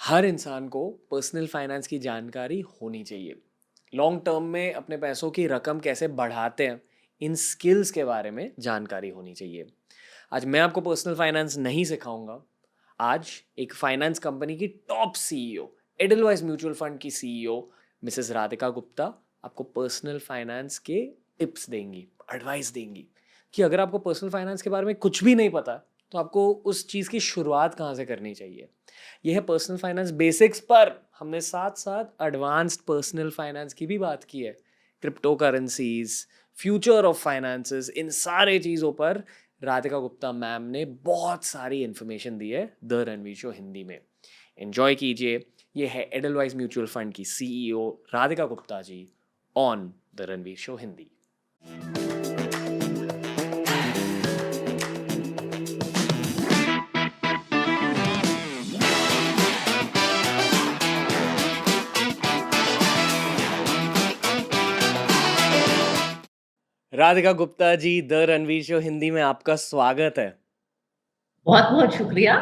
हर इंसान को personal finance की जानकारी होनी चाहिए। लॉन्ग टर्म में अपने पैसों की रकम कैसे बढ़ाते हैं, इन स्किल्स के बारे में जानकारी होनी चाहिए। आज मैं आपको पर्सनल फाइनेंस नहीं सिखाऊंगा। आज एक फाइनेंस कंपनी की top CEO, Edelweiss mutual fund की सीईओ मिसेस राधिका गुप्ता आपको पर्सनल फाइनेंस के टिप्स देंगी, एडवाइस देंगी कि अगर आपको पर्सनल फाइनेंस के बारे में कुछ भी नहीं पता तो आपको उस चीज़ की शुरुआत कहाँ से करनी चाहिए। यह है पर्सनल फाइनेंस बेसिक्स, पर हमने साथ साथ एडवांस्ड पर्सनल फाइनेंस की भी बात की है। Crypto currencies, future of finances, इन सारे चीज़ों पर राधिका गुप्ता मैम ने बहुत सारी इन्फॉर्मेशन दी है द रणवीर शो हिंदी में। एंजॉय कीजिए। ये है एडलवाइस म्यूचुअल फंड की CEO Radhika Gupta ji on the Ranveer show Hindi. Radhika Gupta ji, the Ranveer show Hindi में आपका स्वागत है। बहुत-बहुत शुक्रिया।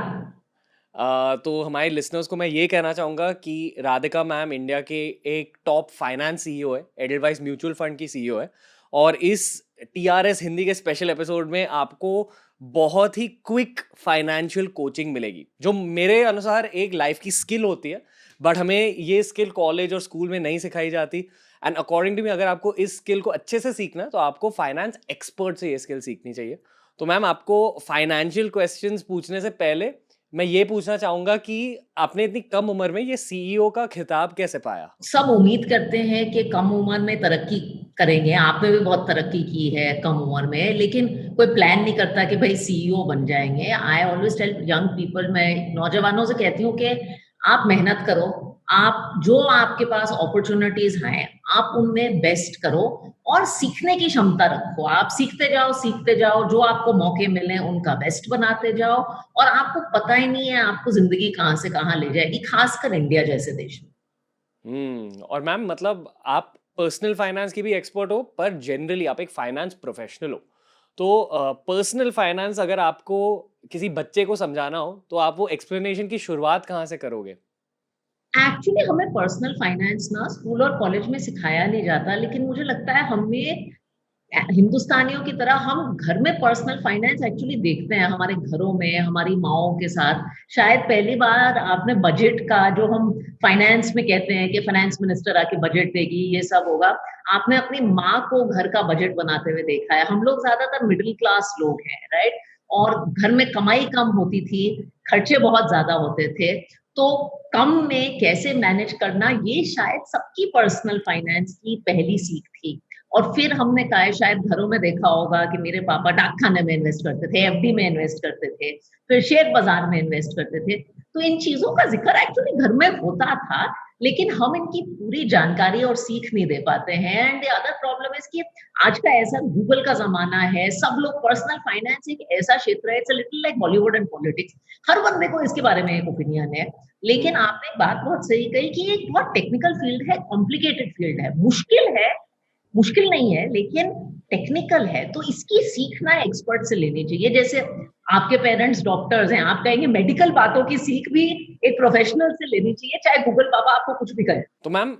तो हमारे लिसनर्स को मैं ये कहना चाहूँगा कि राधिका मैम इंडिया के एक टॉप फाइनेंस सीईओ है, एडलवाइस म्यूचुअल फंड की सीईओ है, और इस टीआरएस हिंदी के स्पेशल एपिसोड में आपको बहुत ही क्विक फाइनेंशियल कोचिंग मिलेगी, जो मेरे अनुसार एक लाइफ की स्किल होती है, बट हमें ये स्किल कॉलेज और स्कूल में नहीं सिखाई जाती। एंड अकॉर्डिंग टू मी, अगर आपको इस स्किल को अच्छे से सीखना है तो आपको फाइनेंस एक्सपर्ट से ये स्किल सीखनी चाहिए। तो मैम, आपको फाइनेंशियल क्वेश्चंस पूछने से पहले मैं ये पूछना चाहूंगा कि आपने इतनी कम उम्र में ये सीईओ का खिताब कैसे पाया? सब उम्मीद करते हैं कि कम उम्र में तरक्की करेंगे। आपने भी बहुत तरक्की की है कम उम्र में, लेकिन कोई प्लान नहीं करता कि भई सीईओ बन जाएँगे। I always tell young people, मैं नौजवानों से कहती हूँ कि आप मेहनत करो, आप जो आपके पास अपॉर्च्युनिटीज़ हैं, आप उनमें बेस्ट करो और सीखने की क्षमता रखो। आप सीखते जाओ, जो आपको मौके मिलें उनका बेस्ट बनाते जाओ और आपको पता ही नहीं है आपको ज़िंदगी कहाँ से कहाँ ले जाएगी, खासकर इंडिया जैसे देश में। और मैम, मतलब आप पर्सनल फाइनेंस की भी एक्सपर्ट हो, पर जनरली आप एक फाइनेंस प्रोफेशनल हो। तो पर्सनल फाइनेंस अगर आपको किसी बच्चे को समझाना हो तो आप वो एक्सप्लेनेशन की शुरुआत कहाँ से करोगे? एक्चुअली हमें पर्सनल फाइनेंस ना स्कूल और कॉलेज में सिखाया नहीं जाता, लेकिन मुझे लगता है हमें हिंदुस्तानियों की तरह हम घर में पर्सनल फाइनेंस एक्चुअली देखते हैं हमारे घरों में, हमारी माँओं के साथ। शायद पहली बार आपने बजट का, जो हम फाइनेंस में कहते हैं कि फाइनेंस मिनिस्टर आके बजट देगी, ये सब होगा। आपने अपनी माँ को घर का बजट बनाते हुए देखा है। हम लोग ज़्यादातर मिडल क्लास लोग हैं, राइट? और घर में कमाई कम होती थी, खर्चे बहुत ज़्यादा होते थे। तो कम में कैसे मैनेज करना, ये शायद सबकी पर्सनल फाइनेंस की पहली सीख थी। और फिर हमने कहा है, शायद घरों में देखा होगा कि मेरे पापा डाकखाने में इन्वेस्ट करते थे, एफडी में इन्वेस्ट करते थे, फिर शेयर बाजार में इन्वेस्ट करते थे। तो इन चीज़ों का ज़िक्र एक्चुअली घर में होता था, लेकिन हम इनकी पूरी जानकारी और सीख नहीं दे पाते हैं। And the other problem is कि आज का ऐसा गूगल का ज़माना है, सब लोग, पर्सनल फाइनेंस एक ऐसा क्षेत्र है, it's a little like Bollywood and politics. हर बंदे को इसके बारे में एक ओपिनियन है। लेकिन हम्म। आपने एक बात बहुत सही कही कि ये एक बहुत टेक्निकल फील्ड है, कॉम्प्लिकेटेड फील्ड है, मुश्किल नहीं है, लेकिन टेक्निकल है, तो इसकी सीखना एक्सपर्ट से लेनी चाहिए। जैसे आपके पेरेंट्स डॉक्टर्स हैं, आप कहेंगे मेडिकल बातों की सीख भी एक प्रोफेशनल से लेनी चाहिए, चाहे गूगल बाबा आपको कुछ भी कहे। तो मैम,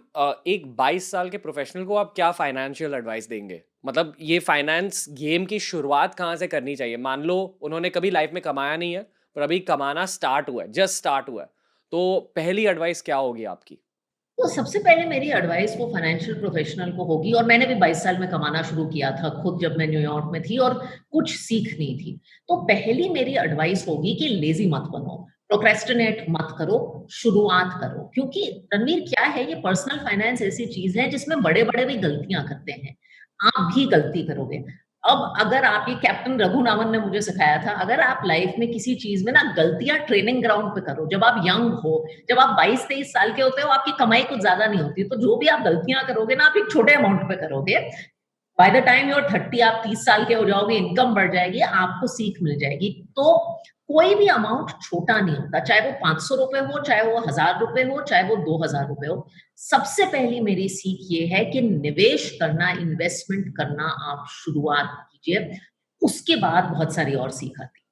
एक 22 साल के प्रोफेशनल को आप क्या फाइनेंशियल एडवाइस देंगे? मतलब ये फाइनेंस गेम की शुरुआत कहाँ से करनी चाहिए? मान लो उन्होंने कभी लाइफ में कमाया नहीं है, पर अभी कमाना स्टार्ट हुआ है, जस्ट स्टार्ट हुआ है, तो पहली एडवाइस क्या होगी आपकी? तो सबसे पहले मेरी एडवाइस वो फाइनेंशियल प्रोफेशनल को होगी, और मैंने भी 22 साल में कमाना शुरू किया था खुद, जब मैं न्यूयॉर्क में थी और कुछ सीखनी थी। तो पहली मेरी एडवाइस होगी कि लेज़ी मत बनो, प्रोक्रेस्टिनेट मत करो, शुरुआत करो। क्योंकि रणवीर, क्या है, ये पर्सनल फाइनेंस ऐसी चीज़ है जिसमें बड़े-बड़े भी गलतियाँ करते हैं। आप भी गलती करोगे। अब अगर आप, ये कैप्टन रघुनामन ने मुझे सिखाया था, अगर आप लाइफ में किसी चीज़ में ना गलतियाँ ट्रेनिंग ग्राउंड पे करो, जब आप यंग हो, जब आप 22-23 साल के होते हो, आपकी कमाई कुछ ज़्यादा नहीं होती, तो जो भी आप गलतियाँ करोगे ना, आप एक छोटे अमाउंट पे करोगे। By the time you are 30, आप 30 साल के हो जाओगे, इनकम बढ़ जाएगी, आपको सीख मिल जाएगी। तो कोई भी अमाउंट छोटा नहीं होता, चाहे वो ₹500 हो, चाहे वो ₹1000 हो, चाहे वो ₹2000 हो। सबसे पहली मेरी सीख ये है कि निवेश करना, इन्वेस्टमेंट करना आप शुरुआत कीजिए, उसके बाद बहुत सारी और सीख आती है।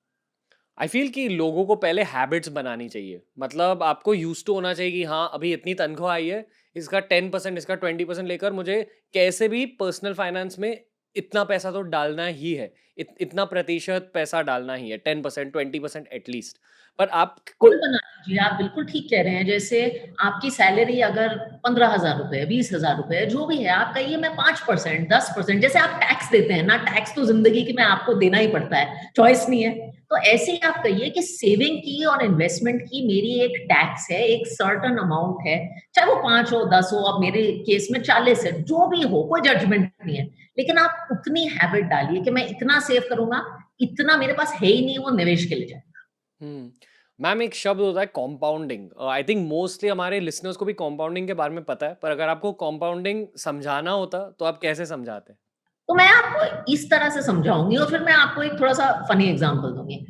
आई फील कि लोगों को पहले हैबिट्स बनानी चाहिए। मतलब आपको यूज टू होना चाहिए कि हाँ, अभी इतनी तनख्वाह आई है, इसका 10%, इसका 20% लेकर मुझे कैसे भी पर्सनल फाइनेंस में इतना पैसा तो डालना ही है। इतना प्रतिशत पैसा डालना ही है, 10%, 20% एटलीस्ट। पर आप बिल्कुल बना लीजिए, आप बिल्कुल ठीक कह रहे हैं। जैसे आपकी सैलरी अगर 15,000 रुपए है, 20,000 रुपए है, जो भी है, आप कहिए मैं 5%, 10%, जैसे आप टैक्स देते हैं ना, टैक्स तो जिंदगी की में आपको देना ही पड़ता है, चॉइस नहीं है। तो ऐसे ही आप कहिए कि सेविंग की और इन्वेस्टमेंट की मेरी एक टैक्स है, एक सर्टेन अमाउंट है, चाहे वो 5 हो, 10 हो, अब मेरे केस में 40 है, जो भी हो, कोई जजमेंट नहीं है। लेकिन आप उतनी हैबिट डालिए कि मैं इतना सेव करूंगा, इतना मेरे पास है ही नहीं, वो निवेश के लिए जाए। हम्म। मैम, एक शब्द होता है कॉम्पाउंडिंग। आई थिंक मोस्टली हमारे लिसनर्स को भी कॉम्पाउंडिंग के बारे में पता है, पर अगर आपको कॉम्पाउंडिंग समझाना होता तो आप कैसे समझाते? तो मैं आपको इस तरह से समझाऊंगी और फिर मैं आपको एक थोड़ा-सा फनी एग्जांपल दूँगी।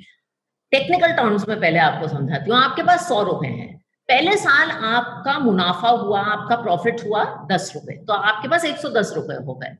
टेक्निकल टर्म्स में पहले आपको समझाती हूँ। आपके पास ₹100 हैं। पहले साल आपका मुनाफ़ा हुआ, आपका प्रॉफिट हुआ ₹10, तो आपके पास ₹110 हो गए।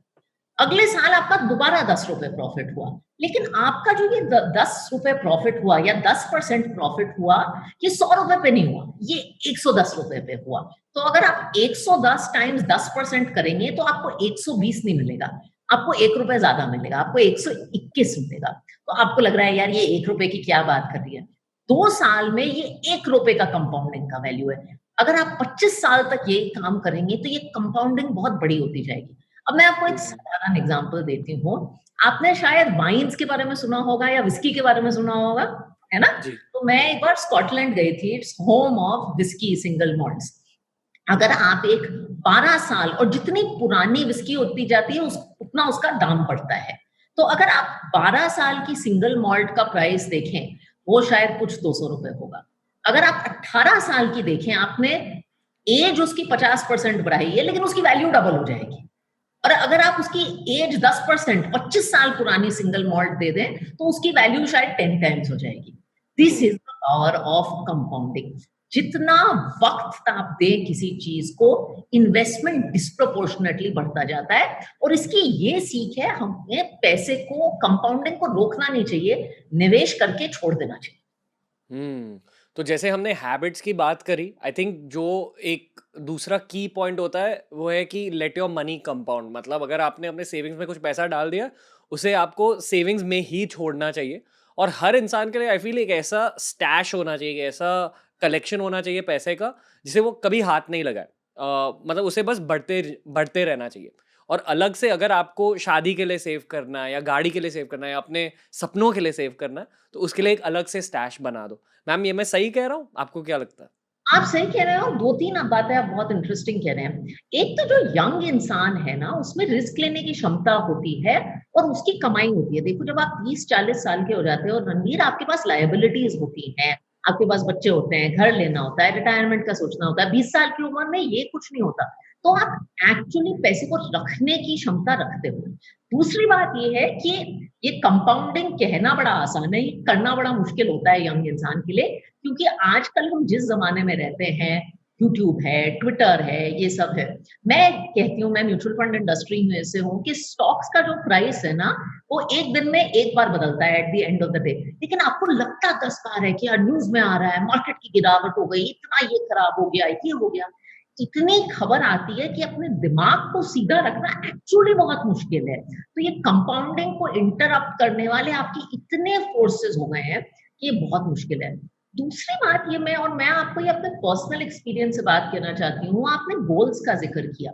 अगले साल आपका दोबारा ₹10 प्रॉफिट हुआ। लेकिन आपका जो ये द ₹10 प्रॉफिट हुआ या 10% प्रॉफिट हुआ, ये ₹100 पे नहीं हुआ, ये ₹110 पे हुआ। तो अगर आप 110 टाइम्स 10% करेंगे तो आपको 120 नहीं मिलेगा, आपको ₹1 ज़्यादा मिलेगा, आपको 121 मिलेगा। तो आपको लग रहा है यार ये ₹1 की क्या बात कर रही है? 2 साल में ये ₹1 का कंपाउंडिंग का वैल्यू है। अगर आप 25 साल तक ये काम करेंगे तो ये कंपाउंडिंग बहुत बड़ी होती जाएगी। अब मैं आपको एक हम्म। साधारण एग्जांपल देती हूँ। आपने शायद वाइन्स के बारे में सुना होगा या व्हिस्की के बारे में सुना होगा, है ना? जी। तो मैं एक बार स्कॉटलैंड गई थी, its home of whisky single malts. अगर आप एक 12 साल और जितनी पुरानी व्हिस्की होती जाती है उतना उसका दाम बढ़ता है। तो अगर आप 12 साल की सिंगल मॉल्ट का प्राइस देखें, वो शायद कुछ ₹200 होगा। अगर आप 18 साल की देखें, आपने एज उसकी 50% बढ़ाई है, लेकिन उसकी वैल्यू डबल हो जाएगी। और अगर आप उसकी एज 10%, 25 साल पुरानी सिंगल मॉल्ट दे दें, तो उसकी वैल्यू शायद 10 टाइम्स हो जाएगी। This true. Is the power of compounding. जितना वक्त आप दें किसी चीज को, इन्वेस्टमेंट डिस्प्रोपोर्शनेटली बढ़ता जाता है। और इसकी ये सीख है, हमें पैसे को, कंपाउंडिंग को रोकना नहीं चाहिए, निवेश करके छोड़ देना चाहिए। तो जैसे हमने हैबिट्स की बात करी, आई थिंक जो एक दूसरा की पॉइंट होता है वो है कि लेट योर मनी कंपाउंड। मतलब अगर आपने अपने सेविंग्स में कुछ पैसा डाल दिया, उसे आपको सेविंग्स में ही छोड़ना चाहिए। और हर इंसान के लिए आई फील एक ऐसा स्टैश होना चाहिए, एक ऐसा कलेक्शन होना चाहिए पैसे का, जिसे वो कभी हाथ नहीं लगाए। मतलब उसे बस बढ़ते बढ़ते रहना चाहिए। और अलग से अगर आपको शादी के लिए सेव करना है, या गाड़ी के लिए सेव करना है, या अपने सपनों के लिए सेव करना है, तो उसके लिए एक अलग से स्टैश बना दो। मैम, ये मैं सही कह रहा हूँ? आपको क्या लगता है? आप सही कह रहे हो, 2-3 आप बातें आप बहुत इंटरेस्टिंग कह रहे हैं। एक तो जो यंग इंसान है ना, उसमें रिस्क लेने की क्षमता होती है और उसकी कमाई होती है। देखो जब आप 30-40 साल के हो जाते हो रणवीर, आपके पास लायबिलिटीज होती हैं, आपके पास बच्चे होते हैं, घर लेना होता है, रिटायरमेंट का सोचना होता है। 20 साल की उम्र में ये कुछ नहीं होता। तो आप एक्चुअली पैसे को रखने की क्षमता रखते हो। दूसरी बात ये है कि ये कंपाउंडिंग कहना बड़ा आसान है, ये करना बड़ा मुश्किल होता है यंग इंसान के लिए। क्योंकि आजकल हम जिस ज़माने में रहते हैं, यूट्यूब है, ट्विटर है, ये सब है। मैं कहती हूँ, मैं म्यूचुअल फंड इंडस्ट्री में से हूँ कि स्टॉक्स का जो प्राइस है ना, वो एक दिन में एक बार बदलता है at the end of the day. लेकिन आपको लगता 10 बार है कि यार न्यूज़ में आ रहा है, मार्केट की गिरावट हो गई, इतना ये खराब हो गया, ये हो गया। इतनी खबर आती है कि अपने दिमाग को सीधा रखना एक्चुअली बहुत मुश्किल है। तो ये कंपाउंडिंग को इंटरप्ट करने वाले आपके इतने फोर्सेस हो गए हैं कि ये बहुत मुश्किल है। दूसरी बात ये मैं आपको ये अपने पर्सनल एक्सपीरियंस से बात करना चाहती हूँ। आपने गोल्स का ज़िक्र किया।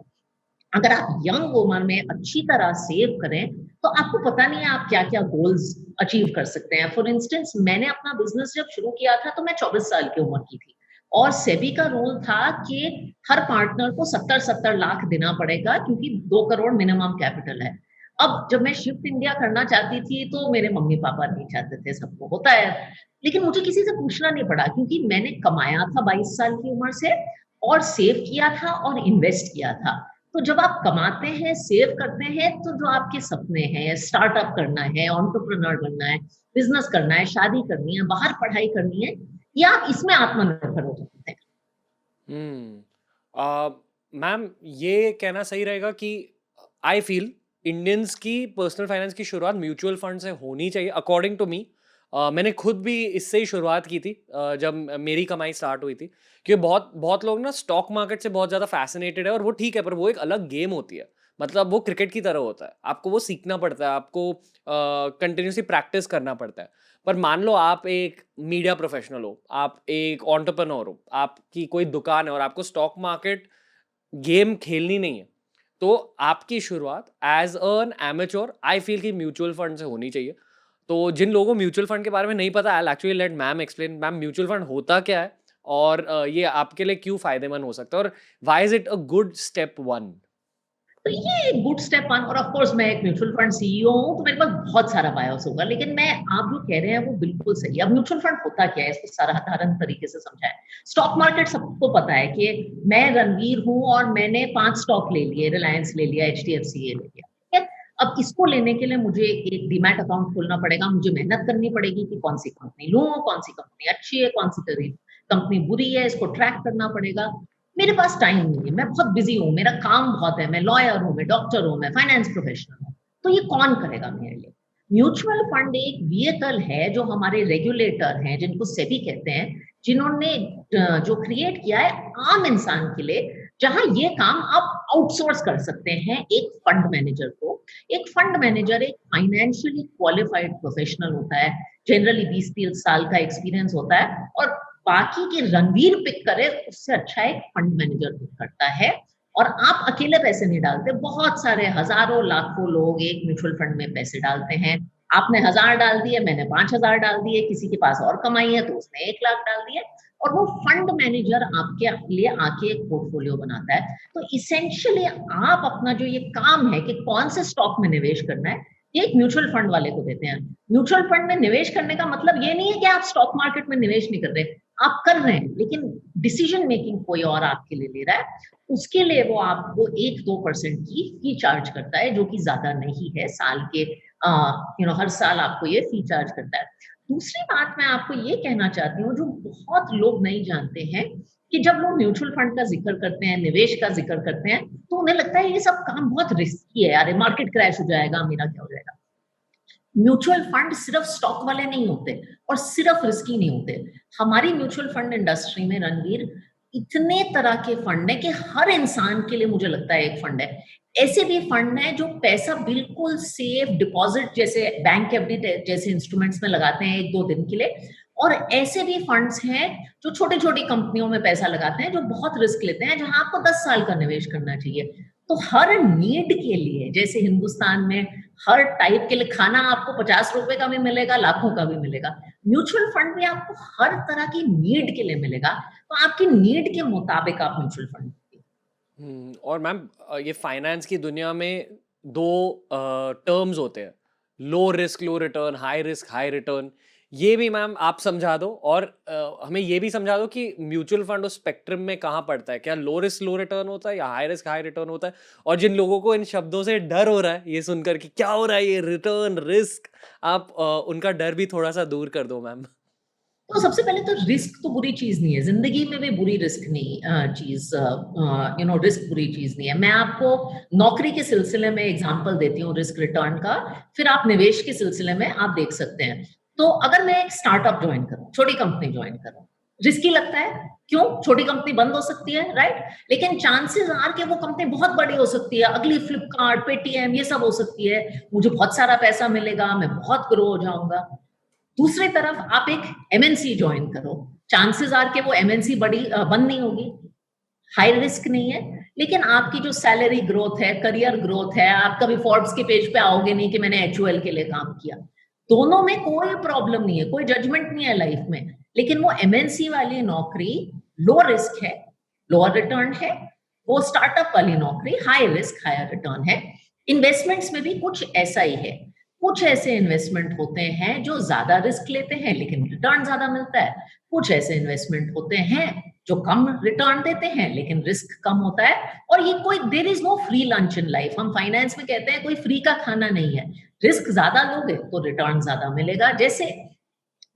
अगर आप यंग उम्र में अच्छी तरह सेव करें, तो आपको पता नहीं है आप क्या-क्या गोल्स अचीव कर सकते हैं। फॉर इंस्टेंस मैंने अपना बिज़नेस जब शुरू किया था, तो मैं 24 साल की उम्र की थी और सेबी का रूल था कि हर पार्टनर को 70-70 लाख देना पड़ेगा क्योंकि 2 करोड़ मिनिमम कैपिटल है। अब जब मैं शिफ्ट इंडिया करना चाहती थी, तो मेरे मम्मी-पापा नहीं चाहते थे, सबको होता है। लेकिन मुझे किसी से पूछना नहीं पड़ा क्योंकि मैंने कमाया था 22 साल की उम्र से और सेव किया था और इन्वेस्ट किया था। तो जब आप कमाते हैं, सेव करते हैं, तो जो आपके सपने हैं, स्टार्टअप करना है, एंटरप्रेन्योर बनना है, बिज़नेस करना है, शादी करनी है, बाहर पढ़ाई करनी है, या आप इसमें आत्मनिर्भर हो सकते हैं। हम्म। आ, मैम, ये कहना सही रहेगा कि आई फील इंडियंस की पर्सनल फाइनेंस की शुरुआत म्यूचुअल फंड से होनी चाहिए, अकॉर्डिंग टू मी। मैंने खुद भी इससे ही शुरुआत की थी जब मेरी कमाई स्टार्ट हुई थी, क्योंकि बहुत बहुत लोग ना स्टॉक मार्केट से बहुत ज़्यादा फैसिनेटेड है और वो ठीक है, पर वो एक अलग गेम होती है। मतलब वो क्रिकेट की तरह होता है, आपको वो सीखना पड़ता है, आपको कंटिन्यूसली प्रैक्टिस करना पड़ता है। पर मान लो आप एक मीडिया प्रोफेशनल हो, आप एक एंटरप्रेन्योर हो, आपकी कोई दुकान है और आपको स्टॉक मार्केट गेम खेलनी नहीं है, तो आपकी शुरुआत as an amateur I feel कि म्यूचुअल फंड से होनी चाहिए। तो जिन लोगों को म्यूचुअल फंड के बारे में नहीं पता, I actually let ma'am explain. Ma'am, mutual fund होता क्या है और ये आपके लिए क्यों फायदेमंद हो सकता है, और why is it a good step one? तो ये गुड स्टेप वन, और ऑफ कोर्स मैं एक म्यूचुअल फंड सीईओ हूँ, तो मेरे पास बहुत सारा बायोस होगा, लेकिन मैं आप जो कह रहे हैं वो बिल्कुल सही है। अब म्यूचुअल फंड होता क्या है, इसको साधारण तरीके से समझाएं। स्टॉक मार्केट सबको पता है कि मैं रणवीर हूँ और मैंने 5 स्टॉक ले लिए, रिलायंस ले लिया, एचडीएफसी ले लिया, ठीक है। अब इसको लेने के लिए मुझे एक डीमैट अकाउंट खोलना पड़ेगा, मुझे मेहनत करनी पड़ेगी कि कौन सी कंपनी लूँ, कौन सी कंपनी अच्छी है, कौन सी कंपनी बुरी है, इसको ट्रैक करना पड़ेगा। मेरे पास टाइम नहीं है, मैं बहुत बिजी हूँ, मेरा काम बहुत है, मैं लॉयर हूँ, मैं डॉक्टर हूँ, मैं फाइनेंस प्रोफेशनल हूँ, तो ये कौन करेगा मेरे लिए? म्यूचुअल फंड एक व्हीकल है जो हमारे रेगुलेटर हैं, जिनको सेबी कहते हैं, जिन्होंने जो क्रिएट किया है आम इंसान के लिए, जहां ये काम आप आउटसोर्स कर सकते हैं एक फंड मैनेजर को। एक फंड मैनेजर एक फाइनेंशियली क्वालिफाइड प्रोफेशनल होता है, जनरली 20-30 साल का एक्सपीरियंस होता है, और बाकी के रणवीर पिक करे उससे अच्छा एक फंड मैनेजर पिक करता है। और आप अकेले पैसे नहीं डालते, बहुत सारे हजारों लाखों लोग एक म्यूचुअल फंड में पैसे डालते हैं। आपने 1000 डाल दिए, मैंने 5000 डाल दिए, किसी के पास और कमाई है तो उसने 1 लाख डाल दिए, और वो फंड मैनेजर आपके लिए आके एक पोर्टफोलियो बनाता है। तो इसेंशियली आप अपना जो ये काम है कि कौन से स्टॉक में निवेश करना है, ये एक म्यूचुअल फंड वाले को देते हैं। म्यूचुअल फंड में निवेश करने का मतलब ये नहीं है कि आप स्टॉक मार्केट में निवेश नहीं कर रहे, आप कर रहे हैं, लेकिन डिसीजन मेकिंग कोई और आपके लिए ले रहा है। उसके लिए वो आपको 1-2% की फी चार्ज करता है, जो कि ज्यादा नहीं है। साल के हर साल आपको ये फी चार्ज करता है। दूसरी बात मैं आपको ये कहना चाहती हूँ, जो बहुत लोग नहीं जानते हैं, कि जब लोग म्यूचुअल फंड का जिक्र करते हैं, निवेश का जिक्र करते हैं, तो उन्हें लगता है ये सब काम बहुत रिस्की है, अरे मार्केट क्रैश हो जाएगा, मेरा क्या हो जाएगा। म्यूचुअल फंड सिर्फ स्टॉक वाले नहीं होते और सिर्फ रिस्की नहीं होते। हमारी म्यूचुअल फंड इंडस्ट्री में रणवीर इतने तरह के फंड है कि हर इंसान के लिए मुझे लगता है एक फंड है। ऐसे भी फंड है जो पैसा बिल्कुल सेफ डिपॉजिट जैसे बैंक एफडी जैसे इंस्ट्रूमेंट्स में लगाते हैं 1-2 दिन के लिए, और ऐसे भी फंड्स हैं जो छोटी छोटी कंपनियों में पैसा लगाते हैं, जो बहुत रिस्क लेते हैं, जहां आपको 10 साल का निवेश करना चाहिए। तो हर नीड के लिए, जैसे हिंदुस्तान में हर टाइप के लिए खाना आपको 50 रुपए का भी मिलेगा, लाखों का भी मिलेगा, म्यूचुअल फंड भी आपको हर तरह की नीड के लिए मिलेगा। तो आपकी नीड के मुताबिक आप म्यूचुअल फंड। और मैम, ये फाइनेंस की दुनिया में दो टर्म्स होते हैं, low risk low return, high risk high return. ये भी मैम आप समझा दो, और हमें ये भी समझा दो कि म्यूचुअल फंड उस स्पेक्ट्रम में कहाँ पड़ता है, क्या लो रिस्क लो रिटर्न होता है या हाई रिस्क हाई रिटर्न होता है। और जिन लोगों को इन शब्दों से डर हो रहा है ये सुनकर कि क्या हो रहा है ये रिटर्न रिस्क, आप उनका डर भी थोड़ा सा दूर कर दो मैम। तो सबसे पहले तो रिस्क तो बुरी चीज नहीं है, जिंदगी में भी बुरी रिस्क नहीं चीज, रिस्क बुरी चीज नहीं है। मैं आपको नौकरी के सिलसिले में एग्जांपल देती हूँ रिस्क रिटर्न का, फिर आप निवेश के सिलसिले में आप देख सकते हैं। तो अगर मैं एक स्टार्टअप ज्वाइन करूँ, छोटी कंपनी ज्वाइन करूँ, रिस्की लगता है। क्यों? छोटी कंपनी बंद हो सकती है, राइट? लेकिन चांसेस आर के वो कंपनी बहुत बड़ी हो सकती है, अगली फ्लिपकार्ट, पेटीएम, ये सब हो सकती है, मुझे बहुत सारा पैसा मिलेगा, मैं बहुत ग्रो हो जाऊंगा। दूसरी तरफ आप एक एमएनसी ज्वाइन करो, चांसेस आर के वो एमएनसी बड़ी बंद नहीं होगी, हाई रिस्क नहीं है, लेकिन आपकी जो सैलरी ग्रोथ है, करियर ग्रोथ है, आप कभी फोर्ब्स के पेज पे आओगे नहीं कि मैंने एचयूएल के लिए काम किया। दोनों में कोई प्रॉब्लम नहीं है, कोई जजमेंट नहीं है लाइफ में। लेकिन वो एमएनसी वाली नौकरी लो रिस्क है, लोअर रिटर्न है। वो स्टार्टअप वाली नौकरी हाई रिस्क हायर रिटर्न है। इन्वेस्टमेंट्स में भी कुछ ऐसा ही है। कुछ ऐसे इन्वेस्टमेंट होते हैं जो ज्यादा रिस्क लेते हैं लेकिन रिटर्न ज्यादा मिलता है। कुछ ऐसे इन्वेस्टमेंट होते हैं जो कम रिटर्न देते हैं लेकिन रिस्क कम होता है। और ये कोई there is no free lunch in life, हम फाइनेंस में कहते हैं कोई फ्री का खाना नहीं है। रिस्क ज्यादा लोगे तो रिटर्न ज्यादा मिलेगा। जैसे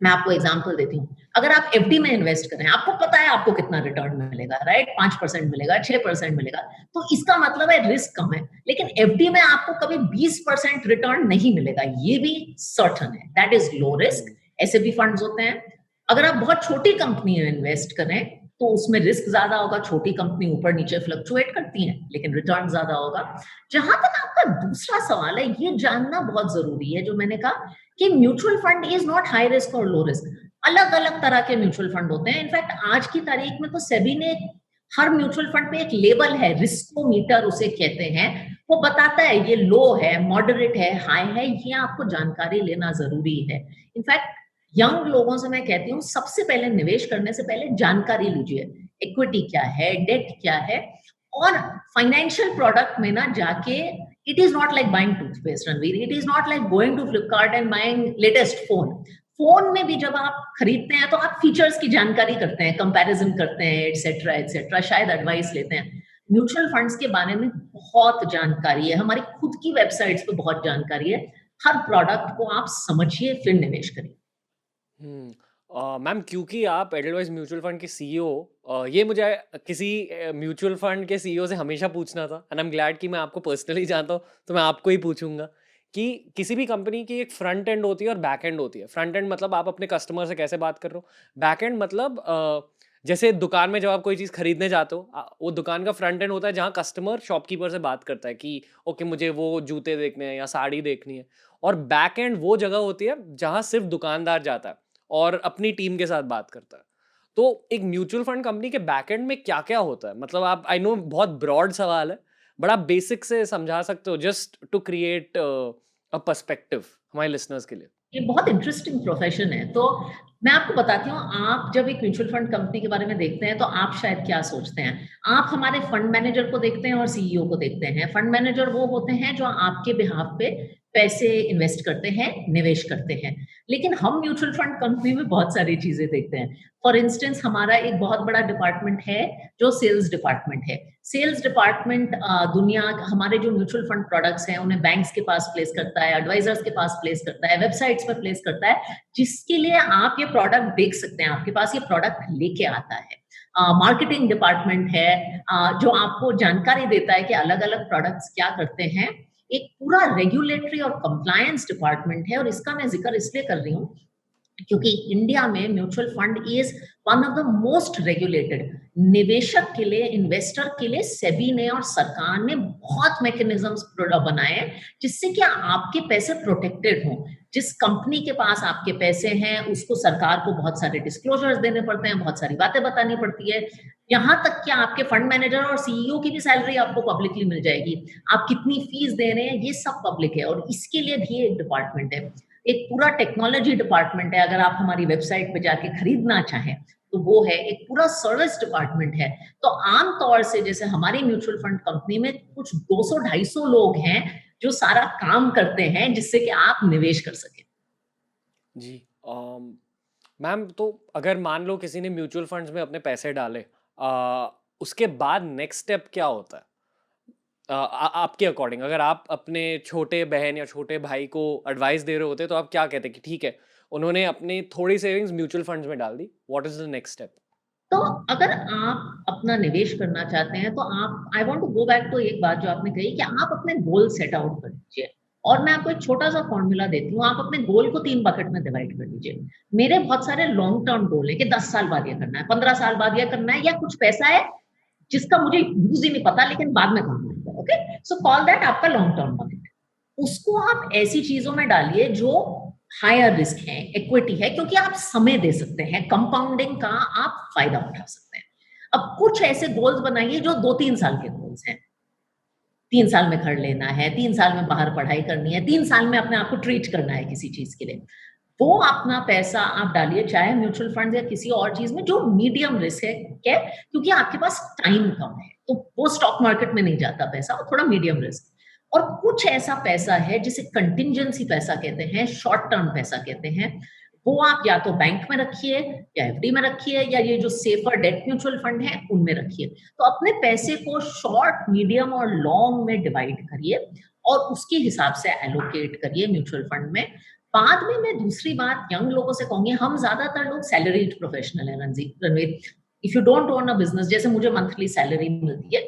मैं आपको एग्जांपल देती हूँ, अगर आप एफडी में इन्वेस्ट करें, आपको पता है आपको कितना रिटर्न मिलेगा, राइट? 5% मिलेगा, 6% मिलेगा, तो इसका मतलब है रिस्क कम है। लेकिन एफडी में आपको कभी 20% रिटर्न नहीं मिलेगा, ये भी सर्टन है, that is low risk. SIP funds होते हैं। अगर आप बहुत छोटी कंपनी में इन्वेस्ट करें तो उसमें रिस्क ज्यादा होगा, छोटी कंपनी ऊपर नीचे फ्लक्चुएट करती हैं लेकिन रिटर्न ज्यादा होगा। जहां तक आपका दूसरा सवाल है, ये जानना बहुत जरूरी है जो मैंने कहा कि mutual fund is not high risk और लो रिस्क। अलग अलग तरह के म्यूचुअल फंड होते हैं। इनफैक्ट आज की तारीख में तो सेबी ने हर म्यूचुअल फंड पे एक लेबल है, रिस्कोमीटर उसे कहते हैं, वो बताता है ये लो है, मॉडरेट है, हाई है, ये आपको जानकारी लेना जरूरी है। इनफैक्ट यंग लोगों से मैं कहती हूँ सबसे पहले निवेश करने से पहले जानकारी लीजिए, इक्विटी क्या है, डेट क्या है, और फाइनेंशियल प्रोडक्ट में ना जाके, it is not like buying toothpaste Ranveer, it is not like going to Flipkart and buying latest phone. Phone में भी जब आप खरीदते हैं तो आप फीचर्स की जानकारी करते हैं, कंपैरिजन करते हैं, एटसेट्रा एटसेट्रा, शायद एडवाइस लेते हैं। म्यूचुअल फंड्स के बारे में बहुत जानकारी है, हमारी खुद की वेबसाइट्स पे बहुत जानकारी है। हर प्रोडक्ट को आप समझिए फिर निवेश करिए। मैम, क्योंकि आप एडलवाइस म्यूचुअल फंड के सीईओ, ये मुझे किसी म्यूचुअल फंड के सीईओ से हमेशा पूछना था, एंड आई एम ग्लैड कि मैं आपको पर्सनली जानता हूँ, तो मैं आपको ही पूछूंगा कि किसी भी कंपनी की एक फ्रंट एंड होती है और बैक एंड होती है। फ्रंट एंड मतलब आप अपने कस्टमर से कैसे बात कर रहे हो, बैक एंड मतलब जैसे दुकान में जब आप कोई चीज़ खरीदने जाते हो, वो दुकान का फ्रंट एंड होता है जहाँ कस्टमर शॉपकीपर से बात करता है कि ओके मुझे वो जूते देखने हैं या साड़ी देखनी है। और बैक एंड वो जगह होती है जहाँ सिर्फ दुकानदार जाता है और अपनी टीम के साथ बात करता है। तो एक म्यूचुअल फंड कंपनी के बैकएंड में क्या-क्या होता है? मतलब आप, आई नो बहुत ब्रॉड सवाल है, बट आप बेसिक से समझा सकते हो just to create a perspective हमारे लिसनर्स के लिए? ये बहुत इंटरेस्टिंग प्रोफेशन है। तो मैं आपको बताती हूँ, आप जब एक म्यूचुअल फंड कंपनी के बारे में देखते हैं तो आप शायद क्या सोचते हैं? आप हमारे फंड मैनेजर को देखते हैं और सीईओ को देखते हैं। फंड मैनेजर वो होते हैं जो आपके बिहाफ पे पैसे इन्वेस्ट करते हैं, निवेश करते हैं। लेकिन हम म्यूचुअल फंड कंपनी में बहुत सारी चीजें देखते हैं। फॉर इंस्टेंस हमारा एक बहुत बड़ा डिपार्टमेंट है जो सेल्स डिपार्टमेंट है। सेल्स डिपार्टमेंट दुनिया, हमारे जो म्यूचुअल फंड प्रोडक्ट्स हैं उन्हें बैंक्स के पास प्लेस करता है, एडवाइजर्स के पास प्लेस करता है, वेबसाइट्स पर प्लेस करता है, जिसके लिए आप ये प्रोडक्ट देख सकते हैं, आपके पास ये प्रोडक्ट लेके आता है। मार्केटिंग डिपार्टमेंट है जो आपको जानकारी देता है कि अलग अलग प्रोडक्ट्स क्या करते हैं। एक पूरा रेगुलेटरी और कंप्लायंस डिपार्टमेंट है, और इसका मैं जिक्र इसलिए कर रही हूँ क्योंकि इंडिया में mutual fund is one of the most regulated. निवेशक के लिए, इन्वेस्टर के लिए सेबी ने और सरकार ने बहुत मैकेनिज्म्स बनाए हैं जिससे कि आपके पैसे प्रोटेक्टेड हों। जिस कंपनी के पास आपके पैसे हैं उसको सरकार को बहुत सारे डिस्क्लोजर्स देने पड़ते हैं, बहुत सारी बातें बतानी पड़ती है। यहाँ तक कि आपके फंड मैनेजर और सीईओ की भी सैलरी आपको पब्लिकली मिल जाएगी, आप कितनी फीस दे रहे हैं ये सब पब्लिक है, और इसके लिए भी एक डिपार्टमेंट है। एक पूरा टेक्नोलॉजी डिपार्टमेंट है, अगर आप हमारी वेबसाइट पे जाके खरीदना चाहें तो वो है। एक पूरा सर्विस डिपार्टमेंट है। तो आम तौर से जैसे हमारी म्यूचुअल फंड कंपनी में कुछ 200-250 लोग हैं जो सारा काम करते हैं जिससे कि आप निवेश कर सकें। जी। मैम, तो अगर मान लो किसी ने म्यूचुअल फंड्स में अपने पैसे डाले, उसके बाद नेक्स्ट स्टेप क्या होता है? आपके अकॉर्डिंग, अगर आप अपने छोटे बहन या छोटे भाई को एडवाइस दे रहे होते तो आप क्या कहते कि ठीक है, उन्होंने अपनी थोड़ी सेविंग्स म्यूचुअल फंड्स में डाल दी, what is the next step? तो अगर आप अपना निवेश करना चाहते हैं तो आप, I want to go back to एक बात जो आपने कही कि आप अपने गोल सेट आउट कर लीजिए। और मैं आपको एक छोटा सा फॉर्मूला देती हूँ, आप अपने गोल को 3 बकेट में डिवाइड कर लीजिए। मेरे बहुत सारे लॉन्ग टर्म गोल है कि 10 साल बाद ये करना है, 15 साल बाद ये करना है, या कुछ पैसा है जिसका मुझे यूज ही नहीं पता लेकिन बाद में काम आएगा। ओके, सो कॉल दैट आपका लॉन्ग टर्म बकेट। उसको आप ऐसी चीजों में डालिए जो हायर रिस्क है, इक्विटी है, क्योंकि आप समय दे सकते हैं, कंपाउंडिंग का आप फायदा उठा सकते हैं। अब कुछ ऐसे गोल्स बनाइए जो 2-3 साल के गोल्स हैं। 3 साल में घर लेना है, 3 साल में बाहर पढ़ाई करनी है, 3 साल में अपने आप को ट्रीट करना है किसी चीज के लिए। वो अपना पैसा आप डालिए, चाहे म्यूचुअल फंड या किसी और चीज में जो मीडियम रिस्क है, क्या, क्योंकि आपके पास टाइम कम है, तो वो स्टॉक मार्केट में नहीं जाता पैसा, वो थोड़ा मीडियम रिस्क। और कुछ ऐसा पैसा है जिसे कंटिंजेंसी पैसा कहते हैं, शॉर्ट टर्म पैसा कहते हैं, वो आप या तो बैंक में रखिए या एफडी में रखिए, या ये जो सेफर डेट म्यूचुअल फंड है उनमें रखिए। तो अपने पैसे को शॉर्ट, मीडियम और लॉन्ग में डिवाइड करिए और उसके हिसाब से एलोकेट करिए म्यूचुअल फंड में। बाद में मैं दूसरी बात यंग लोगों से कहूंगी, हम ज्यादातर लोग सैलरीड प्रोफेशनल है Ranveer. If you don't own a business, जैसे मुझे मंथली सैलरी मिलती है,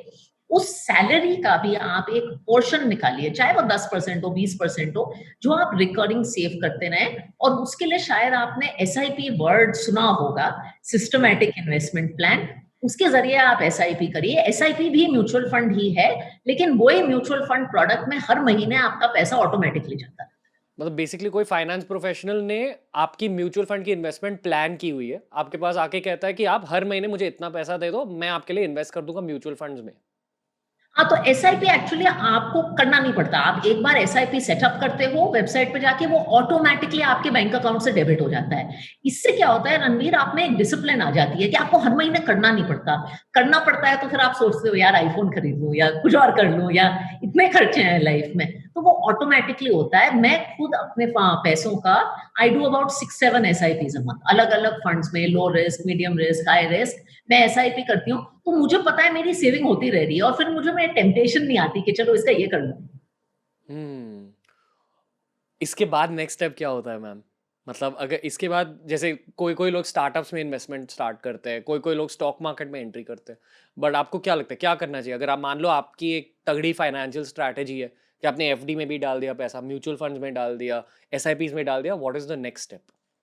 उस सैलरी का भी आप एक पोर्शन निकालिए, चाहे वो 10% हो, 20% हो, जो आप रिकरिंग सेव करते रहें। और उसके लिए शायद आपने एसआईपी वर्ड सुना होगा, सिस्टमैटिक इन्वेस्टमेंट प्लान। उसके जरिए आप एसआईपी करिए। एसआईपी भी म्यूचुअल फंड ही है, लेकिन वही म्यूचुअल फंड प्रोडक्ट में हर महीने आपका पैसा ऑटोमेटिकली जाता है। मतलब बेसिकली कोई फाइनेंस प्रोफेशनल ने आपकी म्यूचुअल फंड की इन्वेस्टमेंट प्लान की हुई है, आपके पास आके कहता है कि आप हर महीने मुझे इतना पैसा दे दो, मैं आपके लिए इन्वेस्ट कर दूंगा म्यूचुअल फंड्स में। हाँ, तो एसआईपी एक्चुअली आपको करना नहीं पड़ता। आप एक बार एसआईपी सेटअप करते हो वेबसाइट पे जाके, वो ऑटोमेटिकली आपके बैंक अकाउंट से डेबिट हो जाता है। इससे क्या होता है रणवीर, आप में एक डिसिप्लिन आ जाती है कि आपको हर महीने करना नहीं पड़ता। करना पड़ता है तो फिर आप सोचते हो यार आईफोन खरीद लूं या कुछ और कर लूं, या इतने खर्चे हैं लाइफ में। तो वो ऑटोमेटिकली होता है। मैं खुद अपने पैसों का I do about 6-7 SIPs a month, अलग अलग फंड्स में, low risk, medium risk, high risk, मैं एसआईपी करती हूँ। तो मुझे पता है मेरी सेविंग होती रह रही है, और फिर मुझे मैं टेम्पटेशन नहीं आती कि चलो इसका ये कर लो। हम्म। इसके बाद नेक्स्ट स्टेप क्या होता है मैम? मतलब अगर इसके बाद जैसे कोई कोई लोग स्टार्टअप्स में इन्वेस्टमेंट स्टार्ट करते हैं, कोई कोई लोग स्टॉक मार्केट में एंट्री करते हैं, बट आपको क्या लगता है क्या करना चाहिए? अगर आप मान लो आपकी एक तगड़ी फाइनेंशियल स्ट्रैटेजी है कि आपने एफडी में भी डाल दिया पैसा, म्यूचुअल फंड्स में डाल दिया, एसआईपीज में डाल दिया, what is the next step?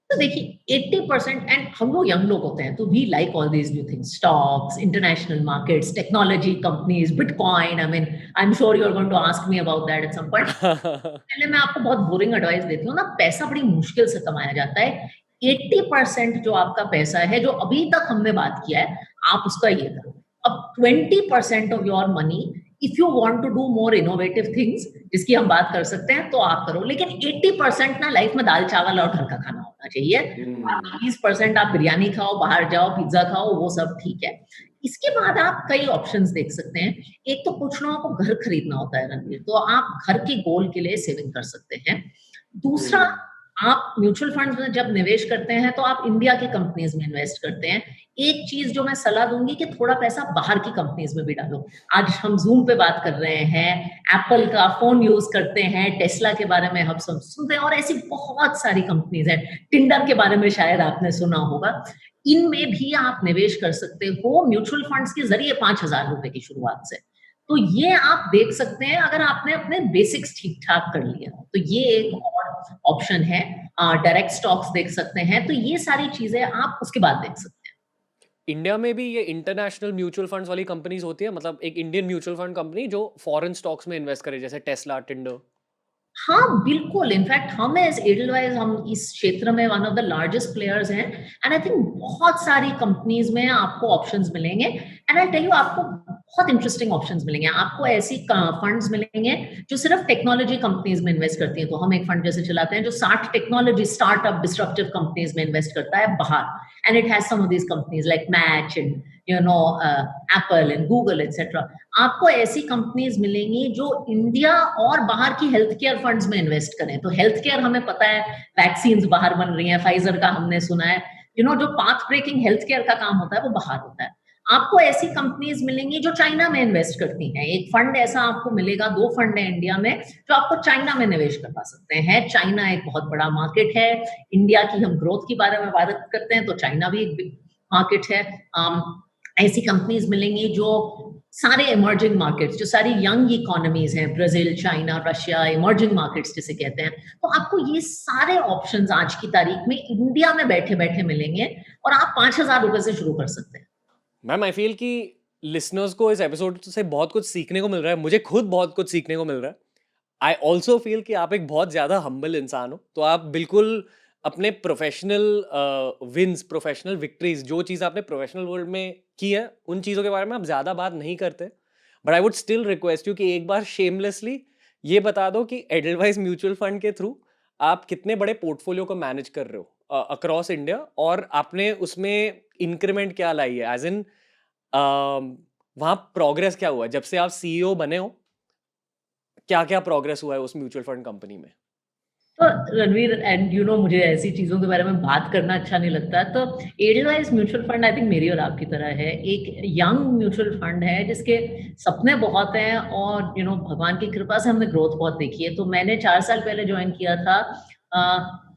तो देखिए 80%, एंड हम लोग यंग लोग होते हैं तो we like all these new things, stocks, international markets, technology companies, bitcoin. I mean I am sure you are going to ask me about that at some point. पहले मैं आपको बहुत बोरिंग एडवाइस देती हूँ ना, पैसा बड़ी मुश्किल से कमाया जाता है। 80% जो आपका पैसा है, जो अभी तक हमने बात किया है, आप उसका ये करो। अब 20% of your money, if you want to do more innovative things, जिसकी हम बात कर सकते हैं, तो आप करो। लेकिन 80% ना लाइफ में दाल चावल और घर का खाना होना चाहिए। हम्म। 20% आप बिरयानी खाओ, बाहर जाओ, पिज्जा खाओ, वो सब ठीक है। इसके बाद आप कई ऑप्शंस देख सकते हैं। एक तो कुछ लोगों को घर खरीदना होता है रणवीर, तो आप घर के गोल के लिए सेविंग कर सकते हैं। दूसरा, हम्म। आप म्यूचुअल फंड में जब निवेश करते हैं तो आप इंडिया की कंपनीज में इन्वेस्ट करते हैं। एक चीज जो मैं सलाह दूंगी कि थोड़ा पैसा बाहर की कंपनीज में भी डालो। आज हम जूम पे बात कर रहे हैं, एप्पल का फोन यूज करते हैं, टेस्ला के बारे में हम सब सुनते हैं, और ऐसी बहुत सारी कंपनीज हैं। टिंडर के बारे में शायद आपने सुना होगा। इनमें भी आप निवेश कर सकते हो म्यूचुअल फंड्स के जरिए, 5,000 रुपए की शुरुआत से। तो ये आप देख सकते हैं अगर आपने अपने बेसिक्स ठीक ठाक कर लिया तो ये एक और ऑप्शन है। डायरेक्ट स्टॉक्स देख सकते हैं। तो ये सारी चीजें आप उसके बाद देख सकते हैं। इंडिया में भी ये इंटरनेशनल म्यूचुअल फंड्स वाली कंपनीज होती है, मतलब एक इंडियन म्यूचुअल फंड कंपनी जो फॉरेन स्टॉक्स में इन्वेस्ट करे, जैसे टेस्ला, टिंडर? हाँ, बिल्कुल। इनफैक्ट हम एज़ एडलवाइज़ हम इस क्षेत्र में one of the largest players हैं, एंड आई थिंक बहुत सारी कंपनीज़ में आपको ऑप्शंस मिलेंगे। एंड आई टेल यू, आपको बहुत इंटरेस्टिंग ऑप्शंस मिलेंगे। आपको ऐसी फंड्स मिलेंगे जो सिर्फ टेक्नोलॉजी कंपनीज़ में इन्वेस्ट करती हैं। तो हम एक फंड जैसे चलाते हैं जो 60 टेक्नोलॉजी स्टार्टअप डिस्रप्टिव कंपनीज़ में इन्वेस्ट करता है बाहर, and it has some of these companies like Match and Apple and Google etcetera. आपको ऐसी कंपनीज मिलेंगी जो इंडिया और बाहर की हेल्थ केयर फंड्स में इन्वेस्ट करें। तो हेल्थ केयर हमें पता है, वैक्सीन बाहर बन रही हैं, फाइजर का हमने सुना है। जो पाथ ब्रेकिंग हेल्थ केयर का काम होता है वो बाहर होता है। आपको ऐसी कंपनीज मिलेंगी जो चाइना में इन्वेस्ट करती हैं। एक फंड ऐसा आपको मिलेगा, 2 फंड है इंडिया में जो आपको चाइना में निवेश करवा सकते हैं। चाइना एक बहुत बड़ा मार्केट है। इंडिया की हम ग्रोथ के बारे में बात करते हैं तो चाइना भी एक बिग मार्केट है। ऐसी कंपनीज मिलेंगी जो सारे इमर्जिंग मार्केट्स, जो सारी यंग इकोनॉमीज हैं, Brazil, China, Russia, emerging markets जिसे कहते हैं, तो आपको ये सारे ऑप्शंस आज की तारीख में इंडिया में बैठे बैठे मिलेंगे, और आप 5,000 रुपए से शुरू कर सकते हैं। मैम आई फील कि लिसनर्स को इस एपिसोड से बहुत कुछ सीखने को मिल रहा है, मुझे खुद बहुत कुछ सीखने को मिल रहा है। आई ऑल्सो फील कि आप एक बहुत ज़्यादा हम्बल इंसान हो, तो आप बिल्कुल अपने प्रोफेशनल विंस, प्रोफेशनल विक्ट्रीज, जो चीज़ आपने प्रोफेशनल वर्ल्ड में की है, उन चीज़ों के बारे में आप ज़्यादा बात नहीं करते। But I would still request you कि एक बार शेमलेसली ये बता दो कि एडलवाइस म्यूचुअल फंड के थ्रू आप कितने बड़े पोर्टफोलियो को मैनेज कर रहे हो अक्रॉस इंडिया, और आपने उसमें इंक्रीमेंट क्या लाई है, एज इन वहाँ प्रोग्रेस क्या हुआ है जब से आप सीईओ बने हो? क्या क्या प्रोग्रेस हुआ है उस म्यूचुअल फंड कंपनी में? तो रणवीर, एंड मुझे ऐसी चीजों के बारे में बात करना अच्छा नहीं लगता। तो Edelweiss mutual fund I think मेरी और आपकी तरह है, एक यंग म्यूचुअल फंड है जिसके सपने बहुत हैं, और भगवान की कृपा से हमने ग्रोथ बहुत देखी है। तो मैंने 4 साल पहले ज्वाइन किया था,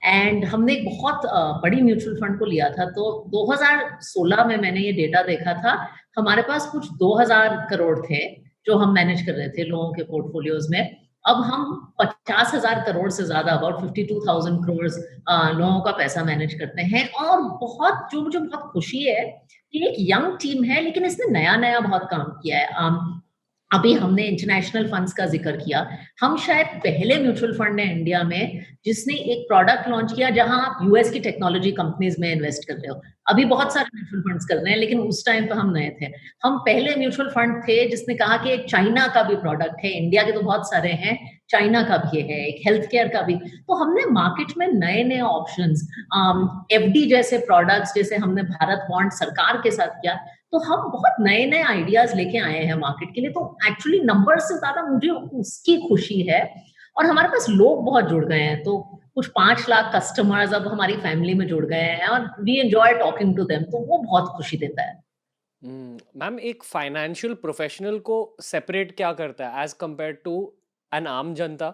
एंड हमने एक बहुत बड़ी म्यूचुअल फंड को लिया था। तो 2016 में मैंने ये डेटा देखा था, हमारे पास कुछ 2,000 करोड़ थे जो हम मैनेज कर रहे थे लोगों के पोर्टफोलियोज में, अब हम 50,000 करोड़ से ज्यादा, अबाउट 52,000 करोड़ लोगों का पैसा मैनेज करते हैं। और बहुत, जो मुझे बहुत खुशी है कि एक यंग टीम है, लेकिन इसने नया नया बहुत काम किया है। अभी हमने इंटरनेशनल फंड्स का जिक्र किया। हम शायद पहले म्यूचुअल फंड है इंडिया में जिसने एक प्रोडक्ट लॉन्च किया जहां आप यूएस की टेक्नोलॉजी कंपनीज में इन्वेस्ट कर रहे हो। अभी बहुत सारे म्यूचुअल फंड्स कर रहे हैं, लेकिन उस टाइम पे हम नए थे। हम पहले म्यूचुअल फंड थे जिसने कहा कि एक चाइना का भी प्रोडक्ट है, इंडिया के तो बहुत सारे हैं, चाइना का भी है, एक हेल्थ केयर का भी। तो हमने मार्केट में नए नए ऑप्शंस, एफडी जैसे प्रोडक्ट्स, जैसे हमने भारत बॉन्ड सरकार के साथ किया, तो हम बहुत नए नए आइडियाज लेके आए हैं मार्केट के लिए। तो एक्चुअली नंबर से ज्यादा मुझे उसकी खुशी है। और हमारे पास लोग बहुत जुड़ गए हैं, तो कुछ 5 लाख कस्टमर्स अब हमारी फैमिली में जुड़ गए हैं, और we enjoy talking to them, तो वो बहुत खुशी देता है। मैम, एक फाइनेंशियल प्रोफेशनल को सेपरेट क्या करता है एज कंपेयर टू एन आम जनता?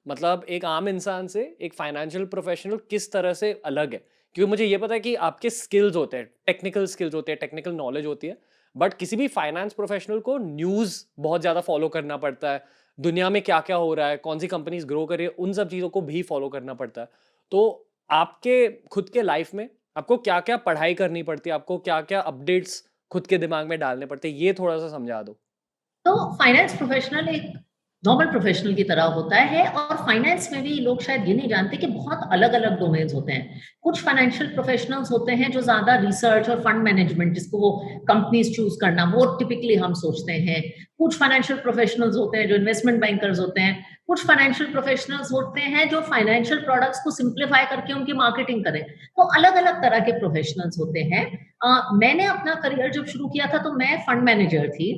मतलब एक आम इंसान से एक फाइनेंशियल प्रोफेशनल किस तरह से अलग है? क्योंकि मुझे ये पता है कि आपके स्किल्स होते हैं, टेक्निकल स्किल्स होते हैं, टेक्निकल नॉलेज होती है, बट किसी भी फाइनेंस प्रोफेशनल को न्यूज़ बहुत ज़्यादा फॉलो करना पड़ता है, दुनिया में क्या क्या हो रहा है, कौन सी कंपनीज ग्रो कर रही है, उन सब चीज़ों को भी फॉलो करना पड़ता है। तो आपके खुद के लाइफ में आपको क्या क्या पढ़ाई करनी पड़ती है, आपको क्या क्या अपडेट्स खुद के दिमाग में डालने पड़ते हैं, ये थोड़ा सा समझा दो। तो फाइनेंस प्रोफेशनल एक नॉर्मल प्रोफेशनल की तरह होता है। और फाइनेंस में भी लोग शायद ये नहीं जानते कि बहुत अलग अलग डोमेन्स होते हैं। कुछ फाइनेंशियल प्रोफेशनल्स होते हैं जो ज्यादा रिसर्च और फंड मैनेजमेंट, जिसको वो कंपनीज चूज करना, वो टिपिकली हम सोचते हैं। कुछ फाइनेंशियल प्रोफेशनल्स होते हैं जो इन्वेस्टमेंट बैंकर्स होते हैं। कुछ फाइनेंशियल प्रोफेशनल्स होते हैं जो फाइनेंशियल प्रोडक्ट्स को सिंप्लीफाई करके उनकी मार्केटिंग करें। तो अलग अलग तरह के प्रोफेशनल्स होते हैं। मैंने अपना करियर जब शुरू किया था तो मैं फंड मैनेजर थी।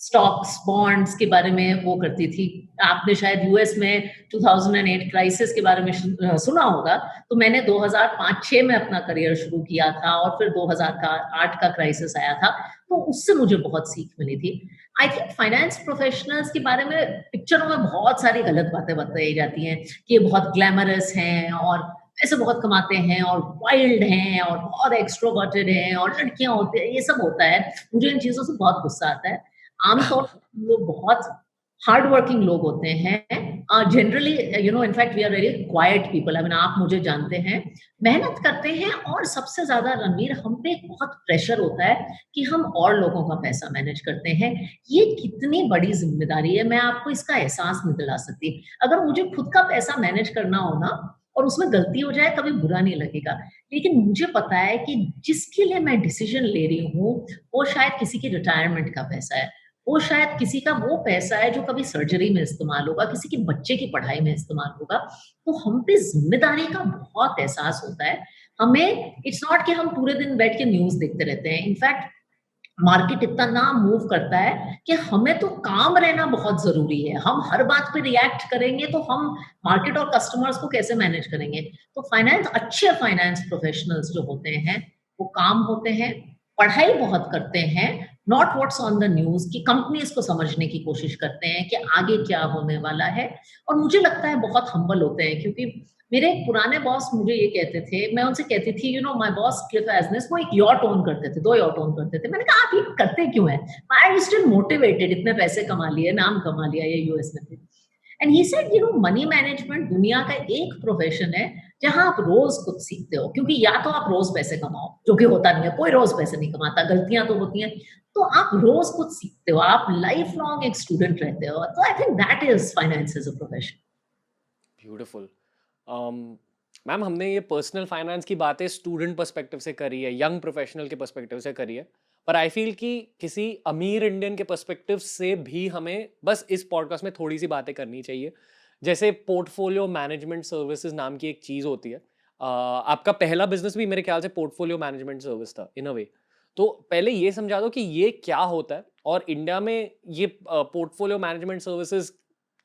स्टॉक्स, बॉन्ड्स के बारे में वो करती थी। आपने शायद यूएस में 2008 क्राइसिस के बारे में सुना होगा। तो मैंने 2005-6 में अपना करियर शुरू किया था, और फिर 2008 का क्राइसिस आया था। तो उससे मुझे बहुत सीख मिली थी। आई थिंक फाइनेंस प्रोफेशनल्स के बारे में पिक्चरों में बहुत सारी गलत बातें बताई जाती हैं कि ये बहुत ग्लैमरस हैं और पैसे बहुत कमाते हैं और वाइल्ड हैं और बहुत एक्सट्रोवर्टेड हैं और लड़कियां होते हैं, ये सब होता है। मुझे इन चीजों से बहुत गुस्सा आता है। आमतौर पर लोग बहुत हार्ड वर्किंग लोग होते हैं। Generally in fact we are very quiet people. I mean, आप मुझे जानते हैं, मेहनत करते हैं। और सबसे ज्यादा रणवीर, हम पे एक बहुत प्रेशर होता है कि हम और लोगों का पैसा मैनेज करते हैं। ये कितनी बड़ी जिम्मेदारी है, मैं आपको इसका एहसास नहीं दिला सकती। अगर मुझे खुद का पैसा मैनेज करना हो ना, और उसमें गलती हो जाए, कभी बुरा नहीं लगेगा। लेकिन मुझे पता है कि जिसके लिए मैं डिसीजन ले रही हूँ, वो शायद किसी की रिटायरमेंट का पैसा है, वो शायद किसी का वो पैसा है जो कभी सर्जरी में इस्तेमाल होगा, किसी के बच्चे की पढ़ाई में इस्तेमाल होगा। तो हम पे जिम्मेदारी का बहुत एहसास होता है। हमें, इट्स नॉट कि हम पूरे दिन बैठ के न्यूज देखते रहते हैं। इनफैक्ट मार्केट इतना ना मूव करता है कि हमें तो काम रहना बहुत जरूरी है। हम हर बात पे रिएक्ट करेंगे तो हम मार्केट और कस्टमर्स को कैसे मैनेज करेंगे? तो फाइनेंस, अच्छे फाइनेंस प्रोफेशनल्स जो होते हैं, वो काम होते हैं, पढ़ाई बहुत करते हैं, not what's on the news, की कंपनीज को समझने की कोशिश करते हैं कि आगे क्या होने वाला है। और मुझे लगता है बहुत हम्बल होते हैं, क्योंकि मेरे एक पुराने बॉस मुझे ये कहते थे, मैं उनसे कहती थी, माय बॉस क्लिफ एजनेस, वो एक यॉट ओन करते थे, 2 यॉट ओन करते थे। मैंने कहा, आप ये करते क्यों है? आई स्टिल मोटिवेटेड, इतने पैसे कमा लिए, नाम कमा लिया, ये यूएस में थे। And he said, money management दुनिया का एक प्रोफेशन है जहां आप रोज कुछ सीखते हो। क्योंकि या तो आप रोज पैसे कमाओ, जो कि होता नहीं है, कोई रोज पैसे नहीं कमाता, गलतियां तो होती हैं। तो आप रोज कुछ सीखते हो, आप लाइफ लॉन्ग एक स्टूडेंट रहते हो। तो I think that is finance as a profession. Beautiful. Ma'am, हमने ये पर्सनल फाइनेंस की बातें स्टूडेंट पर्सपेक्टिव से करी है, यंग प्रोफेशनल के पर्सपेक्टिव से करी है, पर आई फील कि किसी अमीर इंडियन के पर्सपेक्टिव से भी हमें बस इस पॉडकास्ट में थोड़ी सी बातें करनी चाहिए। जैसे पोर्टफोलियो मैनेजमेंट सर्विसेज नाम की एक चीज़ होती है। आपका पहला बिजनेस भी मेरे ख्याल से पोर्टफोलियो मैनेजमेंट सर्विस था इन अ वे। तो पहले ये समझा दो कि ये क्या होता है, और इंडिया में ये पोर्टफोलियो मैनेजमेंट सर्विसेज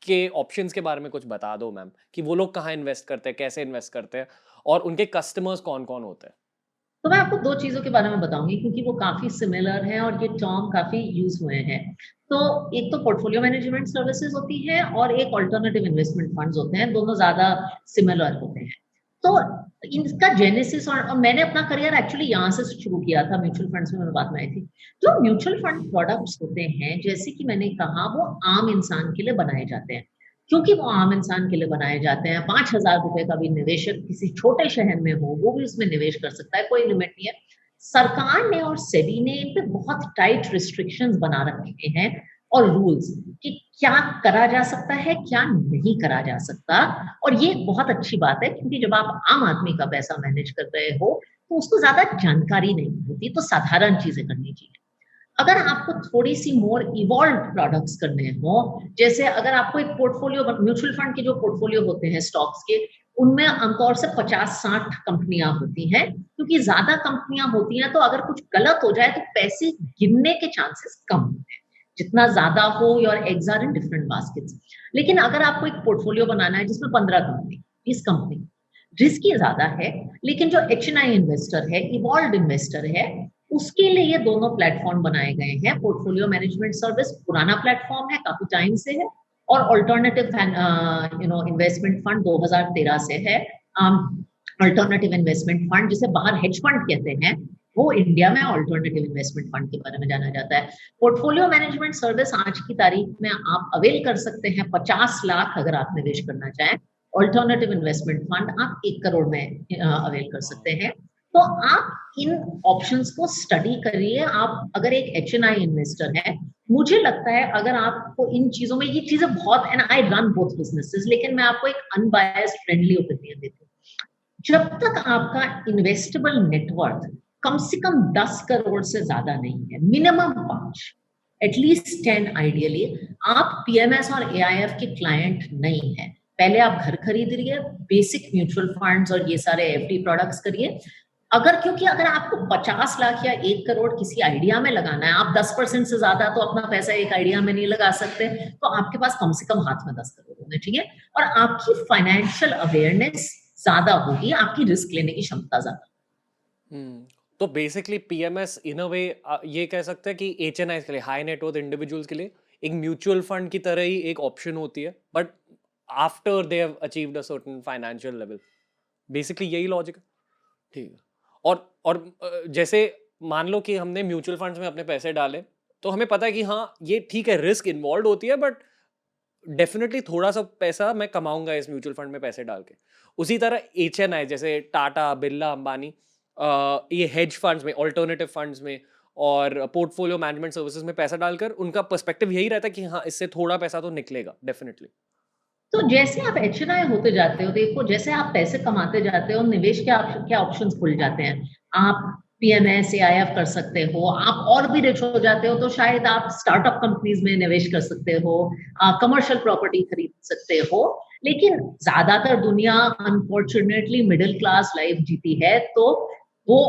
के ऑप्शंस के बारे में कुछ बता दो मैम, कि वो लोग कहाँ इन्वेस्ट करते हैं, कैसे इन्वेस्ट करते हैं, और उनके कस्टमर्स कौन कौन होते हैं। तो मैं आपको 2 चीज़ों के बारे में बताऊँगी, क्योंकि वो काफ़ी सिमिलर हैं और ये टर्म काफ़ी यूज़ हुए हैं। तो एक तो पोर्टफोलियो मैनेजमेंट सर्विसेज होती है और एक अल्टरनेटिव इन्वेस्टमेंट फंड्स होते हैं, दोनों ज़्यादा सिमिलर होते हैं। तो इनका जेनेसिस और मैंने अपना करियर एक्चुअली यहाँ से शुरू किया था, म्यूचुअल फंड्स में मैं बाद में आई थी। जो म्यूचुअल फंड प्रोडक्ट्स होते हैं, जैसे कि मैंने कहा, वो आम इंसान के लिए बनाए जाते हैं। क्योंकि वो आम इंसान के लिए बनाए जाते हैं, 5,000 रुपए का भी निवेशक किसी छोटे शहर में हो, वो भी उसमें निवेश कर सकता है, कोई लिमिट नहीं है। सरकार ने और सेबी ने इन पे बहुत टाइट रिस्ट्रिक्शंस बना रखे हैं और रूल्स, कि क्या करा जा सकता है, क्या नहीं करा जा सकता। और ये बहुत अच्छी बात है, क्योंकि जब आप आम आदमी का पैसा मैनेज कर रहे हो, तो उसको ज्यादा जानकारी नहीं होती, तो साधारण चीजें करनी चाहिए। अगर आपको थोड़ी-सी मोर इवॉल्व्ड प्रोडक्ट्स करने हो, जैसे अगर आपको एक पोर्टफोलियो, म्यूचुअल फंड के जो पोर्टफोलियो होते हैं स्टॉक्स के, उनमें आमतौर से 50-60 कंपनियां होती हैं, क्योंकि ज्यादा कंपनियां होती हैं तो अगर कुछ गलत हो जाए तो पैसे गिरने के चांसेस कम होते हैं। जितना ज्यादा हो, your eggs are in different baskets. लेकिन अगर आपको एक पोर्टफोलियो बनाना है जिसमें 15 कंपनी, 20 कंपनी, रिस्क ज्यादा है, लेकिन जो एच इन्वेस्टर है, इवॉल्व इन्वेस्टर है, उसके लिए ये दोनों प्लेटफॉर्म बनाए गए हैं। पोर्टफोलियो मैनेजमेंट सर्विस पुराना प्लेटफॉर्म है, काफी टाइम से है, और ऑल्टरनेटिव इन्वेस्टमेंट फंड 2013 से है। अल्टरनेटिव इन्वेस्टमेंट फंड, जिसे बाहर हेज फंड कहते हैं, वो इंडिया में ऑल्टरनेटिव इन्वेस्टमेंट फंड के बारे में जाना जाता है। पोर्टफोलियो मैनेजमेंट सर्विस आज की तारीख में आप अवेल कर सकते हैं 50 लाख अगर आप निवेश करना चाहें। ऑल्टरनेटिव इन्वेस्टमेंट फंड आप 1 करोड़ में अवेल कर सकते हैं। तो आप इन ऑप्शंस को स्टडी करिए। आप अगर एक एच इन्वेस्टर है, मुझे लगता है अगर आपको इन चीजों में, ये चीजें बहुत, and I run both businesses, लेकिन मैं आपको एक अनबायस्ड फ्रेंडली ओपिनियन देती हूँ। जब तक आपका इन्वेस्टेबल नेटवर्थ कम से कम 10 करोड़ से ज्यादा नहीं है, मिनिमम 5, एटलीस्ट 10 आइडियली, आप पीएमएस और एआईएफ के क्लाइंट नहीं है। पहले आप घर खरीदिए, बेसिक म्यूचुअल फंड्स और ये सारे एफडी प्रोडक्ट्स करिए। क्योंकि अगर आपको 50 लाख या 1 करोड़ किसी आइडिया में लगाना है, आप 10% से ज्यादा तो अपना पैसा एक आइडिया में नहीं लगा सकते, तो आपके पास कम से कम हाथ में 10 करोड़ होने चाहिए, और आपकी फाइनेंशियल अवेयरनेस ज्यादा होगी, आपकी रिस्क लेने की क्षमता ज्यादा। तो बेसिकली पीएमएस इन अ वे ये कह सकते हैं कि एचएनआई के लिए, हाई नेटवर्थ इंडिविजुअल्स के लिए, एक म्यूचुअल फंड की तरह ही एक ऑप्शन होती है, but after they have achieved a certain financial level. Basically यही लॉजिक है। ठीक है। और जैसे मान लो कि हमने म्यूचुअल फंड्स में अपने पैसे डाले, तो हमें पता है कि हाँ ये ठीक है, रिस्क इन्वॉल्व होती है, बट डेफिनेटली थोड़ा सा पैसा मैं कमाऊंगा इस म्यूचुअल फंड में पैसे डाल के। उसी तरह एचएनआई जैसे टाटा, बिरला, अंबानी, ये हेज फंड्स में, ऑल्टरनेटिव फंड्स में और पोर्टफोलियो मैनेजमेंट सर्विसेज में पैसा डालकर उनका पर्सपेक्टिव यही रहता है कि हाँ इससे थोड़ा पैसा तो निकलेगा डेफिनेटली। तो जैसे आप एच होते जाते हो, देखो जैसे आप पैसे कमाते जाते हो, निवेश के क्या ऑप्शंस खुल जाते हैं। आप पीएमएस एआईएफ कर सकते हो, आप और भी रिच हो जाते हो तो शायद आप स्टार्टअप कंपनीज में निवेश कर सकते हो, कमर्शियल प्रॉपर्टी खरीद सकते हो। लेकिन ज्यादातर दुनिया अनफॉर्चुनेटली मिडिल क्लास लाइफ जीती है, तो वो,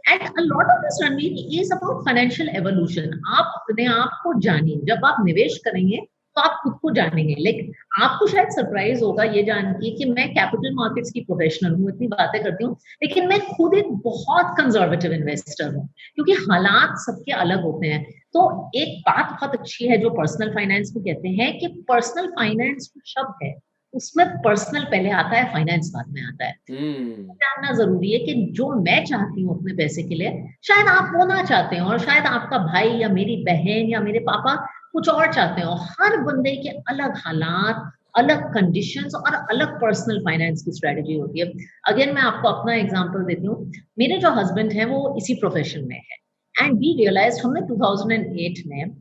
and a lot of this Ranveer is about financial evolution. आप अपने आप को जानिए, जब आप निवेश करेंगे तो आप खुद को जानेंगे। लेकिन आपको शायद सरप्राइज होगा ये जान के कि मैं कैपिटल मार्केट्स की प्रोफेशनल हूँ, इतनी बातें करती हूँ, लेकिन मैं खुद एक बहुत कंजर्वेटिव इन्वेस्टर हूँ, क्योंकि हालात सबके अलग होते हैं। तो एक बात बहुत अच्छी है जो पर्सनल फाइनेंस को कहते हैं, कि पर्सनल फाइनेंस जो शब्द है, उसमें पर्सनल पहले आता है, फाइनेंस बाद में आता है। जानना जरूरी है कि जो मैं चाहती हूँ अपने पैसे के लिए, शायद आप वो ना चाहते हो, और शायद आपका भाई या मेरी बहन या मेरे पापा कुछ और चाहते हो। हर बंदे के अलग हालात, अलग कंडीशंस और अलग पर्सनल फाइनेंस की स्ट्रेटजी होती है। अगेन मैं आपको अपना एग्जांपल देती हूँ। मेरे जो हस्बैंड हैं वो इसी प्रोफेशन में है, एंड वी रियलाइज, हमने 2008 में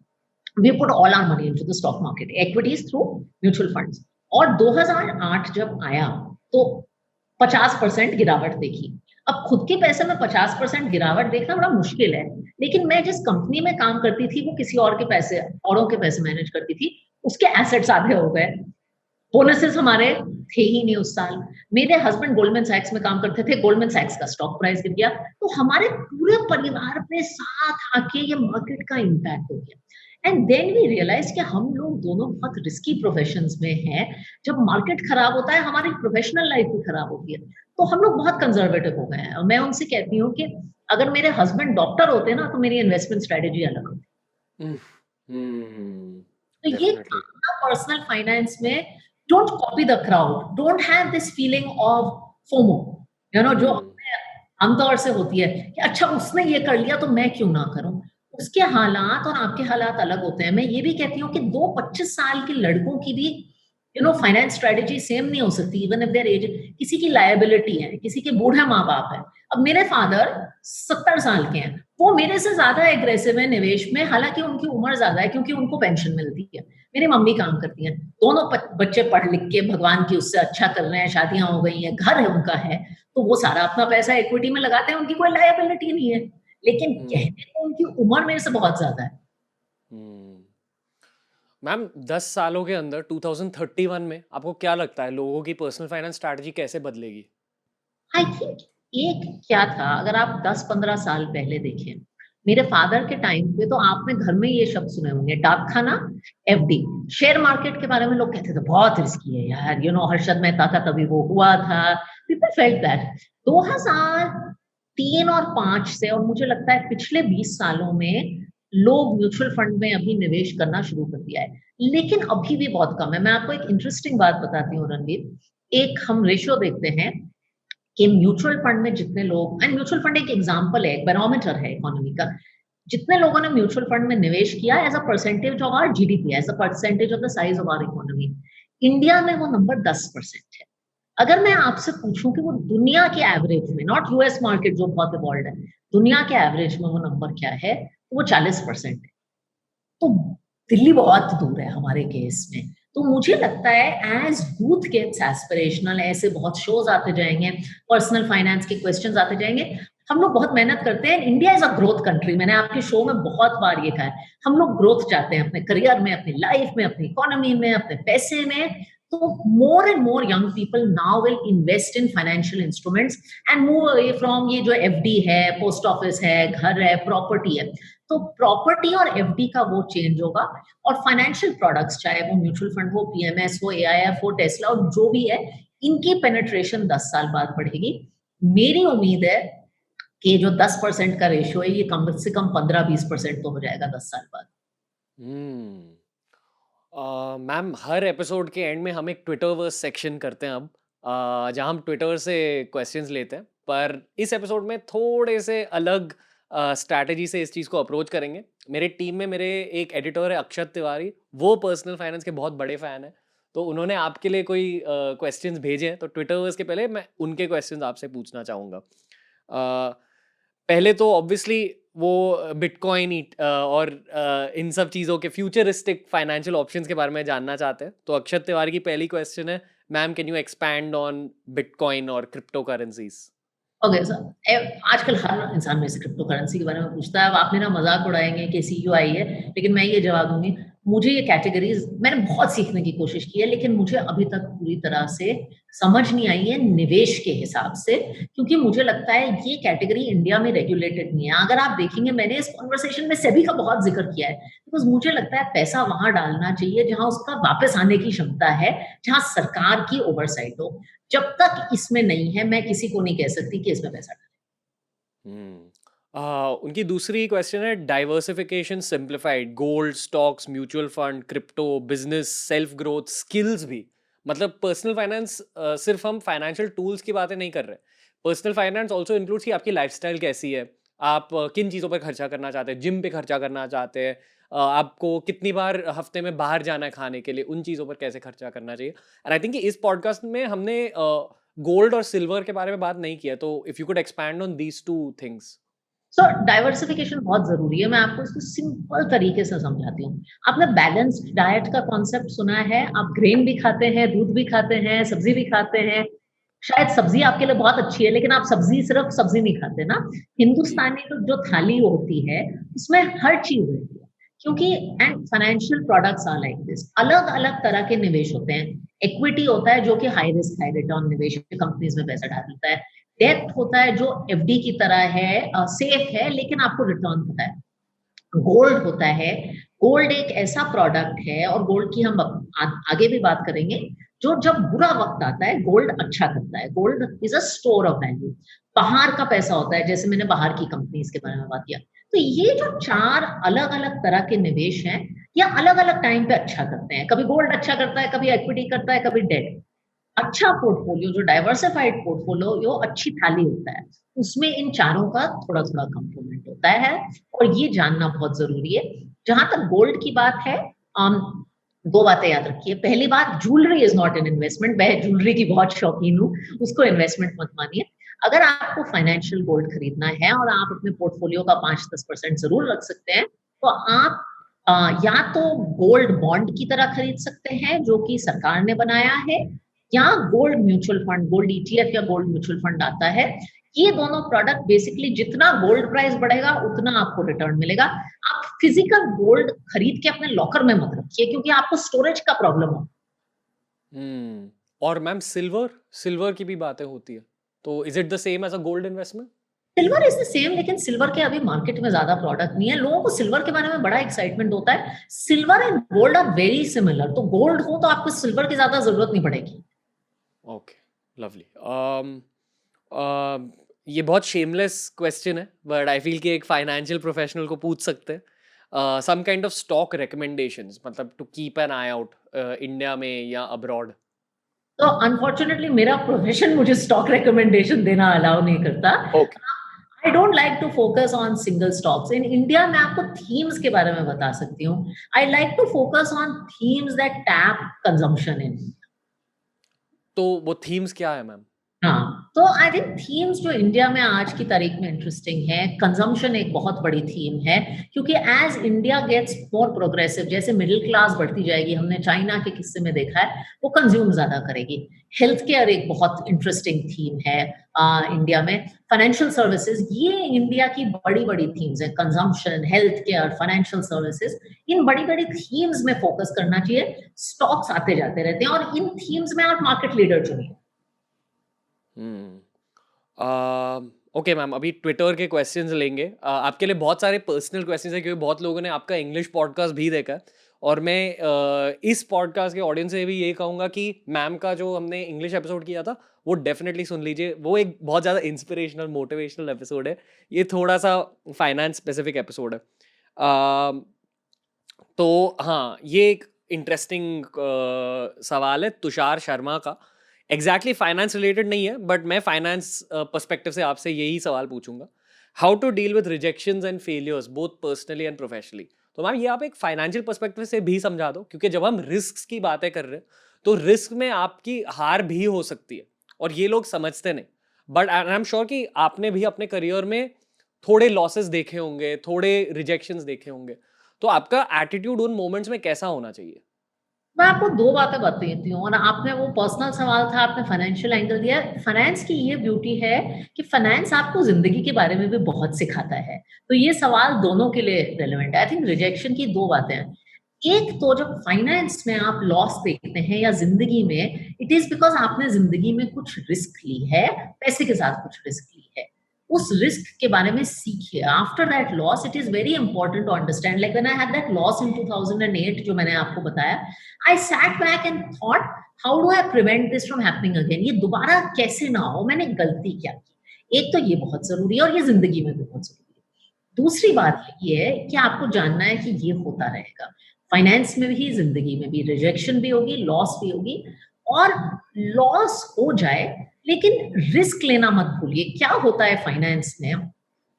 we put all our money into the stock market, equities through mutual funds, और 2008 जब आया तो 50% गिरावट देखी। अब खुद के पैसे में 50% गिरावट देखना बड़ा मुश्किल है, लेकिन मैं जिस कंपनी में काम करती थी वो किसी और के पैसे, औरों के पैसे मैनेज करती थी, उसके एसेट्स आधे हो गए, बोनसेस हमारे थे ही नहीं उस साल। मेरे हस्बैंड गोल्डमैन सैक्स में काम करते थे, गोल्डमैन सैक्स का स्टॉक प्राइस गिर गया, तो हमारे पूरे परिवार पे साथ आके ये मार्केट का इम्पैक्ट हो गया। एंड देन वी रियलाइज कि हम लोग दोनों बहुत रिस्की प्रोफेशंस में हैं। जब मार्केट खराब होता है, हमारी प्रोफेशनल लाइफ भी खराब होती है, तो हम लोग बहुत कंजर्वेटिव हो गए हैं। और मैं उनसे कहती हूँ कि अगर मेरे हस्बैंड डॉक्टर होते ना, तो मेरी इन्वेस्टमेंट स्ट्रेटेजी अलग होती। तो ये डेफिनेटली। पर्सनल फाइनेंस में, don't copy the crowd, don't have this feeling of FOMO, जो हम्म। आमतौर से होती है कि अच्छा उसने ये कर लिया तो मैं क्यों ना करूं। उसके हालात और आपके हालात अलग होते हैं। मैं ये भी कहती हूँ कि दो 25 साल के लड़कों की भी फाइनेंस स्ट्रेटेजी सेम नहीं हो सकती, इवन इफ देयर एज। किसी की लायबिलिटी है, किसी के बूढ़े माँ बाप है। अब मेरे फादर 70 साल के हैं, वो मेरे से ज्यादा एग्रेसिव है निवेश में, हालांकि उनकी उम्र ज्यादा है क्योंकि उनको पेंशन मिलती है। मेरी मम्मी काम करती है, दोनों बच्चे पढ़ लिख के भगवान की उससे अच्छा कर रहे हैं, शादियां हो गई हैं, घर है उनका है, तो वो सारा अपना पैसा इक्विटी में लगाते हैं, उनकी कोई लायबिलिटी नहीं है। लेकिन हम्म। कहने को उनकी उम्र मेरे से बहुत ज्यादा है। हम्म। मैम 10 सालों के अंदर 2031 में आपको क्या लगता है लोगों की पर्सनल फाइनेंस स्ट्रैटेजी कैसे बदलेगी? आई थिंक एक क्या था, अगर आप 10-15 साल पहले देखें, मेरे फादर के टाइम पे तो आपने घर में ये शब्द सुने होंगे, डाक खाना, एफडी। शेयर मार्केट के बारे में लोग कहते थे बहुत रिस्की है यार, हर्षद मेहता का तभी वो हुआ था। People felt that. 2003 और 5 से, और मुझे लगता है पिछले 20 सालों में लोग म्यूचुअल फंड में अभी निवेश करना शुरू कर दिया है, लेकिन अभी भी बहुत कम है। मैं आपको एक इंटरेस्टिंग बात बताती हूँ रणवीर। एक हम रेशियो देखते हैं कि म्यूचुअल फंड में जितने लोग, एंड म्यूचुअल फंड एक एग्जांपल है, एक बैरोमीटर है इकोनॉमी का, जितने लोगों ने म्यूचुअल फंड में निवेश किया as a percentage of our GDP, as a percentage of the size of our economy, India में वो नंबर 10% है। अगर मैं आपसे पूछूं कि वो दुनिया के एवरेज में, नॉट यूएस मार्केट जो बहुत इवॉल्व है, दुनिया के एवरेज में वो नंबर क्या है, तो वो 40% है। तो दिल्ली बहुत दूर है हमारे केस में। तो मुझे लगता है एज यूथ गेट्स एस्पिरेशनल, ऐसे बहुत शोज आते जाएंगे, पर्सनल फाइनेंस के क्वेश्चंस आते जाएंगे। हम लोग बहुत मेहनत करते हैं, India is a growth country, मैंने आपके शो में बहुत बार ये कहा है। हम लोग ग्रोथ चाहते हैं अपने करियर में, अपनी लाइफ में, अपनी इकोनॉमी में, अपने पैसे में। तो more and more young people now will invest in financial instruments and move away from ये जो एफडी है, पोस्ट ऑफिस है, घर है, प्रॉपर्टी है। तो प्रॉपर्टी और एफडी का वो चेंज होगा, और फाइनेंशियल प्रोडक्ट्स, चाहे वो म्यूचुअल फंड हो, पीएमएस हो, एआईएफ हो, टेस्ला हो, जो भी है, इनकी पेनिट्रेशन 10 साल बाद बढ़ेगी। मेरी उम्मीद है कि जो 10% का रेशियो है, ये कम से कम 15-20% तो हो जाएगा 10 साल बाद। हम्म। मैम हर एपिसोड के एंड में हम एक ट्विटरवर्स सेक्शन करते हैं अब, जहाँ हम ट्विटर से क्वेश्चंस लेते हैं, पर इस एपिसोड में थोड़े से अलग स्ट्रैटेजी से इस चीज़ को अप्रोच करेंगे। मेरे टीम में मेरे एक एडिटर है अक्षत तिवारी, वो पर्सनल फाइनेंस के बहुत बड़े फ़ैन हैं, तो उन्होंने आपके लिए कोई क्वेश्चंस भेजे हैं, तो ट्विटरवर्स के पहले मैं उनके क्वेश्चंस आपसे पूछना चाहूँगा। पहले तो ऑब्वियसली वो बिटकॉइन और इन सब चीज़ों के फ्यूचरिस्टिक फाइनेंशियल ऑप्शंस के बारे में जानना चाहते हैं, तो अक्षत तिवारी की पहली क्वेश्चन है, ma'am can you expand on bitcoin और क्रिप्टो करेंसीज? ओके सर, आजकल हर इंसान में से क्रिप्टो करेंसी के बारे में पूछता है। अब आप मेरा मजाक उड़ाएंगे कि सीईओ आई है, लेकिन मैं ये जवाब दूंगी, मुझे ये कैटेगरीज, मैंने बहुत सीखने की कोशिश की है, लेकिन मुझे अभी तक पूरी तरह से समझ नहीं आई है निवेश के हिसाब से, क्योंकि मुझे लगता है ये कैटेगरी इंडिया में रेगुलेटेड नहीं है। अगर आप देखेंगे, मैंने इस कॉन्वर्सेशन में सेबी का बहुत जिक्र किया है, बिकॉज मुझे लगता है पैसा वहां डालना चाहिए जहां उसका वापस आने की क्षमता है, जहां सरकार की ओवरसाइट हो। जब तक इसमें नहीं है, मैं किसी को नहीं कह सकती कि इसमें पैसा डालें। उनकी दूसरी क्वेश्चन है diversification simplified, gold, stocks, mutual fund, crypto, business, self growth, skills भी। मतलब पर्सनल फाइनेंस सिर्फ हम फाइनेंशियल टूल्स की बातें नहीं कर रहे, पर्सनल फाइनेंस ऑल्सो इंक्लूड्स कि आपकी लाइफस्टाइल कैसी है, आप किन चीज़ों पर खर्चा करना चाहते हैं, जिम पे खर्चा करना चाहते हैं, आपको कितनी बार हफ्ते में बाहर जाना है खाने के लिए, उन चीज़ों पर कैसे खर्चा करना चाहिए। एंड आई थिंक कि इस पॉडकास्ट में हमने गोल्ड और सिल्वर के बारे में बात नहीं किया, तो if you could expand on these two things. So diversification बहुत जरूरी है। मैं आपको इसको सिंपल तरीके से समझाती हूँ। आपने बैलेंस्ड डाइट का कॉन्सेप्ट सुना है? आप ग्रेन भी खाते हैं, दूध भी खाते हैं, सब्जी भी खाते हैं। शायद सब्जी आपके लिए बहुत अच्छी है, लेकिन आप सब्जी सिर्फ सब्जी नहीं खाते ना। जी। हिंदुस्तानी जो थाली होती है, उसमें हर चीज होती है, क्योंकि and financial products are like this. अलग अलग तरह के निवेश होते हैं। इक्विटी होता है जो कि हाई रिस्क हाई रिटर्न निवेश, कंपनीज में पैसा डालता है। डेट होता है जो एफडी की तरह है, सेफ है लेकिन आपको रिटर्न होता है। गोल्ड होता है, गोल्ड एक ऐसा प्रोडक्ट है, और गोल्ड की हम आगे भी बात करेंगे, जो जब बुरा वक्त आता है गोल्ड अच्छा करता है। Gold is a store of value. बाहर का पैसा होता है, जैसे मैंने बाहर की कंपनीज के बारे में बात किया। तो ये जो चार अलग अलग तरह के निवेश हैं, या अलग अलग टाइम पे अच्छा करते हैं। कभी गोल्ड अच्छा करता है, कभी इक्विटी करता है, कभी डेट। अच्छा पोर्टफोलियो, जो डाइवर्सिफाइड पोर्टफोलियो अच्छी थाली होता है, उसमें इन चारों का थोड़ा-थोड़ा कंपोनेंट होता है और ये जानना बहुत ज़रूरी है। जहाँ तक गोल्ड की बात है, अम, 2 बातें याद रखिए। पहली बात, jewellery is not an investment. मैं ज्वेलरी की बहुत शौकीन हूँ, उसको इन्वेस्टमेंट मत मानिए। अगर आपको फाइनेंशियल गोल्ड खरीदना है और आप अपने पोर्टफोलियो का 5-10% ज़रूर रख सकते हैं, तो आप या तो गोल्ड बॉन्ड की तरह खरीद सकते हैं, जो कि सरकार ने बनाया है, या gold mutual fund, gold ETF या गोल्ड म्यूचुअल फंड आता है। ये दोनों प्रोडक्ट बेसिकली, जितना गोल्ड प्राइस बढ़ेगा उतना आपको रिटर्न मिलेगा। आप फिजिकल गोल्ड खरीद के अपने लॉकर में मत रखिए, क्योंकि आपको स्टोरेज का प्रॉब्लम हो। और मैम सिल्वर सिल्वर की भी बातें होती है, तो is it the same as a gold investment? Silver is the same, लेकिन सिल्वर के अभी मार्केट में ज्यादा प्रोडक्ट नहीं है। लोगों को सिल्वर के बारे में बड़ा एक्साइटमेंट होता है। Silver and gold are very similar, तो गोल्ड हो तो आपको सिल्वर की ज्यादा जरूरत नहीं पड़ेगी। Okay, lovely. ये बहुत शेमलेस क्वेश्चन है, बट आई फील कि एक फाइनेंशियल प्रोफेशनल को पूछ सकते हैं some kind of stock recommendations, मतलब to keep an eye out India में या अब्रॉड। तो अनफॉर्चुनेटली मेरा प्रोफेशन मुझे स्टॉक रिकमेंडेशन देना अलाउ नहीं करता। Okay. I don't like to focus on single stocks in India. मैं आपको थीम्स के बारे में बता सकती हूँ। I like to focus on themes that tap consumption in. तो वो थीम्स क्या है मैम? हाँ, तो आई थिंक थीम्स जो इंडिया में आज की तारीख में इंटरेस्टिंग है, कंजम्पशन एक बहुत बड़ी थीम है, क्योंकि as India gets more progressive, जैसे मिडिल क्लास बढ़ती जाएगी, हमने चाइना के किस्से में देखा है, वो कंज्यूम ज्यादा करेगी। हेल्थ केयर एक बहुत इंटरेस्टिंग थीम है इंडिया में। फाइनेंशियल सर्विसेज, ये इंडिया की बड़ी बड़ी थीम्स है। Consumption, health care, financial services, इन बड़ी बड़ी थीम्स में फोकस करना चाहिए। स्टॉक्स आते जाते रहते हैं और इन थीम्स में आप मार्केट लीडर चुनिए। ओके मैम, अभी ट्विटर के क्वेश्चंस लेंगे। आपके लिए बहुत सारे पर्सनल क्वेश्चंस हैं, क्योंकि बहुत लोगों ने आपका इंग्लिश पॉडकास्ट भी देखा है। और मैं इस पॉडकास्ट के ऑडियंस से भी ये कहूँगा कि मैम का जो हमने इंग्लिश एपिसोड किया था वो डेफिनेटली सुन लीजिए। वो एक बहुत ज़्यादा इंस्पिरेशनल मोटिवेशनल एपिसोड है। ये थोड़ा सा फाइनेंस स्पेसिफिक एपिसोड है। तो हाँ, ये एक इंटरेस्टिंग सवाल है तुषार शर्मा का। एग्जैक्टली फाइनेंस रिलेटेड नहीं है, बट मैं फाइनेंस पर्सपेक्टिव से आपसे यही सवाल पूछूंगा। How to deal with rejections and failures both personally and professionally. तो मैम ये आप एक फाइनेंशियल पर्सपेक्टिव से भी समझा दो, क्योंकि जब हम रिस्क की बातें कर रहे हैं तो रिस्क में आपकी हार भी हो सकती है और ये लोग समझते नहीं। बट आई एम श्योर कि आपने भी अपने करियर में थोड़े लॉसेस देखे होंगे, थोड़े रिजेक्शंस देखे होंगे, तो आपका एटीट्यूड उन मोमेंट्स में कैसा होना चाहिए? मैं आपको 2 बातें बताती हूँ, और आपने वो पर्सनल सवाल था, आपने फाइनेंशियल एंगल दिया। फाइनेंस की ये ब्यूटी है कि फाइनेंस आपको ज़िंदगी के बारे में भी बहुत सिखाता है। तो ये सवाल दोनों के लिए रिलेवेंट है। आई थिंक रिजेक्शन की 2 बातें हैं। एक तो जब फाइनेंस में आप लॉस देखते हैं या ज़िंदगी में, इट इज़ बिकॉज़ आपने ज़िंदगी में कुछ रिस्क ली है, पैसे के साथ कुछ रिस्क ली है। उस रिस्क के बारे में सीखिए। After that loss, it is very important to understand, like when I had that loss in 2008 जो मैंने आपको बताया, I sat back and thought, how do I prevent this from happening again? ये दोबारा कैसे ना हो, मैंने गलती क्या की? एक तो ये बहुत ज़रूरी है और ये ज़िंदगी में भी बहुत ज़रूरी है। दूसरी बात ये है कि आपको जानना है कि ये होता रहेगा। फाइनेंस में भी, ज़िंदगी में भी रिजेक्शन भी होगी, लॉस भी होगी। और लॉस हो जाए, लेकिन रिस्क लेना मत भूलिए। क्या होता है फाइनेंस में,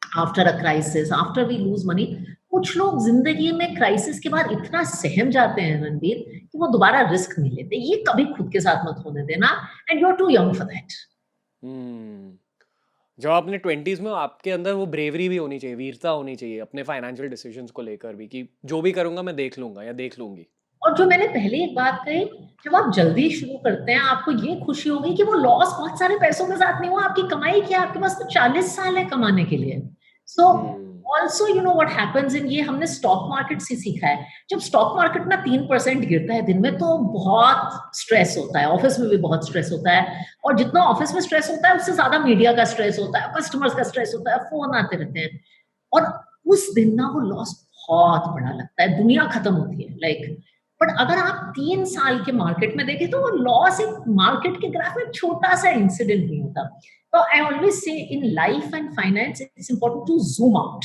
after a crisis, after we lose money, कुछ लोग जिंदगी में क्राइसिस के बाद इतना सहम जाते हैं रणबीर, कि वो दोबारा रिस्क नहीं लेते। ये कभी खुद के साथ मत होने देना, and you are too young for that. हम्म जब आपने 20s में हो, आपके अंदर वो ब्रेवरी भी होनी चाहिए, वीरता होनी चाहिए अपने फाइनेंशियल डिसीजंस को लेकर भी, कि जो भी करूंगा मैं देख लूंगा या देख लूंगी। और जो मैंने पहले एक बात कही, जब आप जल्दी शुरू करते हैं, आपको ये खुशी होगी कि वो लॉस बहुत सारे पैसों के साथ नहीं हुआ। आपकी कमाई क्या, आपके पास तो 40 साल है कमाने के लिए। So also you know what happens in, ये हमने स्टॉक मार्केट से सीखा है। जब स्टॉक मार्केट ना 3% गिरता है दिन में, तो बहुत स्ट्रेस होता है। ऑफिस में भी बहुत स्ट्रेस होता है, और जितना ऑफिस में स्ट्रेस होता है उससे ज्यादा मीडिया का स्ट्रेस होता है, कस्टमर्स का स्ट्रेस होता है, फोन आते रहते हैं। और उस दिन ना वो लॉस बहुत बड़ा लगता है, दुनिया खत्म होती है, लाइक। बट अगर आप 3 साल के मार्केट में देखें, तो वो लॉस एक मार्केट के ग्राफ में छोटा सा इंसिडेंट नहीं होता। तो I always say in life and finance, it's important to zoom out.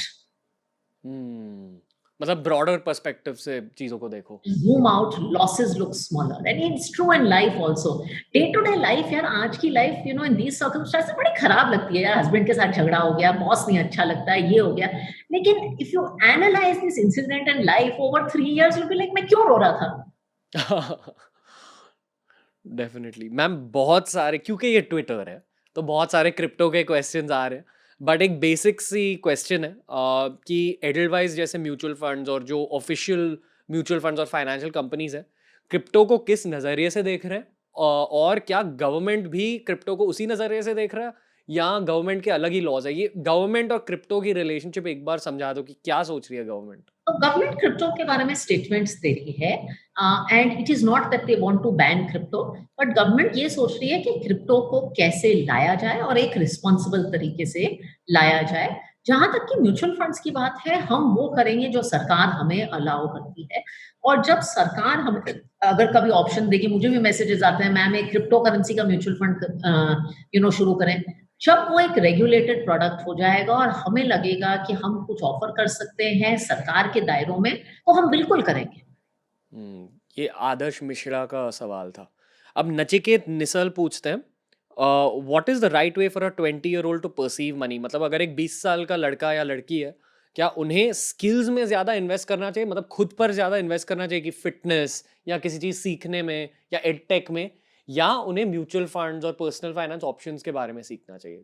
हम्म मतलब ब्रॉडर पर्सपेक्टिव से चीज़ों को देखो। Zoom out, losses look smaller and it's true in life also. Day to day life यार, आज की लाइफ इन दीज़ सर्कमस्टेंसेस बड़ी खराब लगती है यार। हस्बैंड के साथ झगड़ा हो गया, बॉस नहीं अच्छा लगता है, ये हो गया। लेकिन if you analyse this incident in life over 3 years, you will be like मैं क्यों रो रहा था? डेफिनेटली मैम, बहुत सारे, क्योंकि ये ट्विटर है तो बहुत सारे क्रिप्टो के क्वेश्चंस आ रहे हैं। बट एक बेसिक सी क्वेश्चन है कि एडलवाइस जैसे म्यूचुअल फंड्स और जो ऑफिशियल म्यूचुअल फंड्स और फाइनेंशियल कंपनीज हैं, क्रिप्टो को किस नज़रिए से देख रहे हैं? और क्या गवर्नमेंट भी क्रिप्टो को उसी नज़रिए से देख रहा है, या गवर्नमेंट के अलग ही लॉज है? ये गवर्नमेंट और क्रिप्टो की रिलेशनशिप एक बार समझा दो कि क्या सोच रही है गवर्नमेंट। तो गवर्नमेंट क्रिप्टो के बारे में स्टेटमेंट्स दे रही है and it is not that they want to ban crypto, but government ये सोच रही है कि क्रिप्टो को कैसे लाया जाए और एक रिस्पॉन्सिबल तरीके से लाया जाए। जहां तक कि म्यूचुअल फंड्स की बात है, हम वो करेंगे जो सरकार हमें अलाउ करती है। और जब सरकार हमें अगर कभी ऑप्शन देगी, मुझे भी मैसेजेस आते हैं, मैम एक क्रिप्टो करेंसी का म्यूचुअल फंड शुरू करें। जब वो एक रेगुलेटेड प्रोडक्ट हो जाएगा और हमें लगेगा कि हम कुछ ऑफर कर सकते हैं सरकार के दायरों में, तो हम बिल्कुल करेंगे। ये आदर्श मिश्रा का सवाल था। अब नचिकेत निसल पूछते हैं, what is the right way for a 20-year-old to perceive money? मतलब अगर एक 20 साल का लड़का या लड़की है, क्या उन्हें स्किल्स में ज्यादा इन्वेस्ट करना चाहिए, मतलब खुद पर ज्यादा इन्वेस्ट करना चाहिए कि फिटनेस या किसी चीज सीखने में या एडटेक में, या उन्हें म्यूचुअल फंड्स और पर्सनल फाइनेंस ऑप्शंस के बारे में सीखना चाहिए?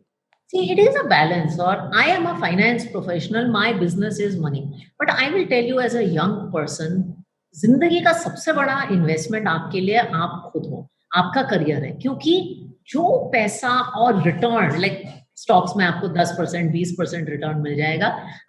See, it is a balance, or I am a finance professional, my business is money. But I will tell you as a young person, जिंदगी का सबसे बड़ा इन्वेस्टमेंट आपके लिए आप खुद हो, आपका करियर है। क्योंकि जो पैसा और रिटर्न, लाइक स्टॉक्स में आपको 10%, 20% रिटर्न मिल जाएगा,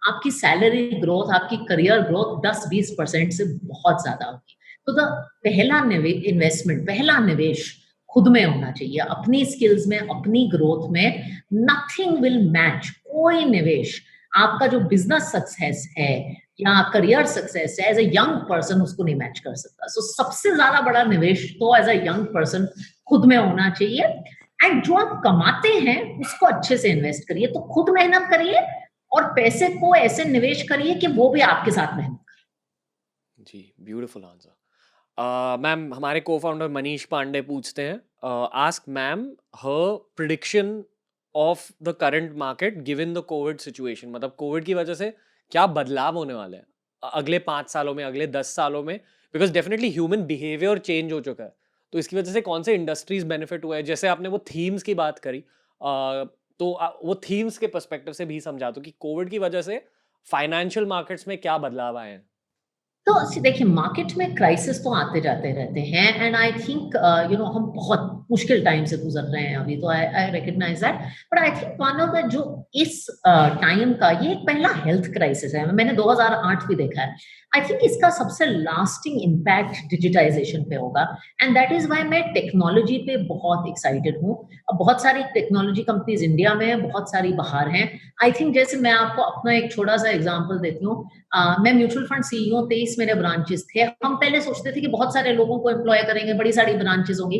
आपकी सैलरी ग्रोथ, आपकी करियर ग्रोथ 10-20% से बहुत ज्यादा होगी। तो द पहला इन्वेस्टमेंट, पहला निवेश खुद में होना चाहिए, अपनी स्किल्स में, अपनी ग्रोथ में। नथिंग विल मैच, कोई निवेश आपका जो बिजनेस सक्सेस है या करियर सक्सेस है एज अ यंग पर्सन, उसको नहीं मैच कर सकता। सो सबसे ज्यादा बड़ा निवेश तो एज अ यंग पर्सन खुद में होना चाहिए। एंड जो आप कमाते हैं उसको अच्छे से इन्वेस्ट करिए, तो खुद मेहनत करिए और पैसे को ऐसे निवेश करिए कि वो भी आपके साथ मेहनत करे। जी, ब्यूटीफुल आंसर। मैम, हमारे को फाउंडर मनीष पांडे पूछते हैं, ask ma'am her prediction of the current market given the Covid situation. मतलब कोविड की वजह से क्या बदलाव होने वाले हैं अगले 5 सालों में, अगले 10 सालों में? Because definitely human behaviour change हो चुका है, तो इसकी वजह से कौन से इंडस्ट्रीज बेनिफिट हुए हैं? जैसे आपने वो थीम्स की बात करी, तो वो थीम्स के पर्सपेक्टिव से भी समझा दो कि कोविड की वजह से फाइनेंशियल मार्केट्स में क्या बदलाव आए हैं। तो देखिए, मार्केट में क्राइसिस तो आते जाते रहते हैं एंड आई थिंक हम बहुत मुश्किल टाइम से गुजर रहे हैं अभी, तो I recognise that. But I think one of the जो इस टाइम का ये एक पहला हेल्थ क्राइसिस है, मैंने 2008 भी देखा है। आई थिंक इसका सबसे लास्टिंग इम्पैक्ट डिजिटाइजेशन पे होगा एंड दैट इज वाई मैं टेक्नोलॉजी पे बहुत एक्साइटेड हूँ। अब बहुत सारी टेक्नोलॉजी कंपनीज इंडिया में हैं, बहुत सारी बाहर हैं। आई थिंक जैसे मैं आपको अपना एक छोटा सा एग्जाम्पल देती हूँ। मैं म्यूचुअल फंड सीईओ, 23 मेरे ब्रांचेस थे। हम पहले सोचते थे कि बहुत सारे लोगों को एम्प्लॉय करेंगे, बड़ी सारी ब्रांचेस होंगी।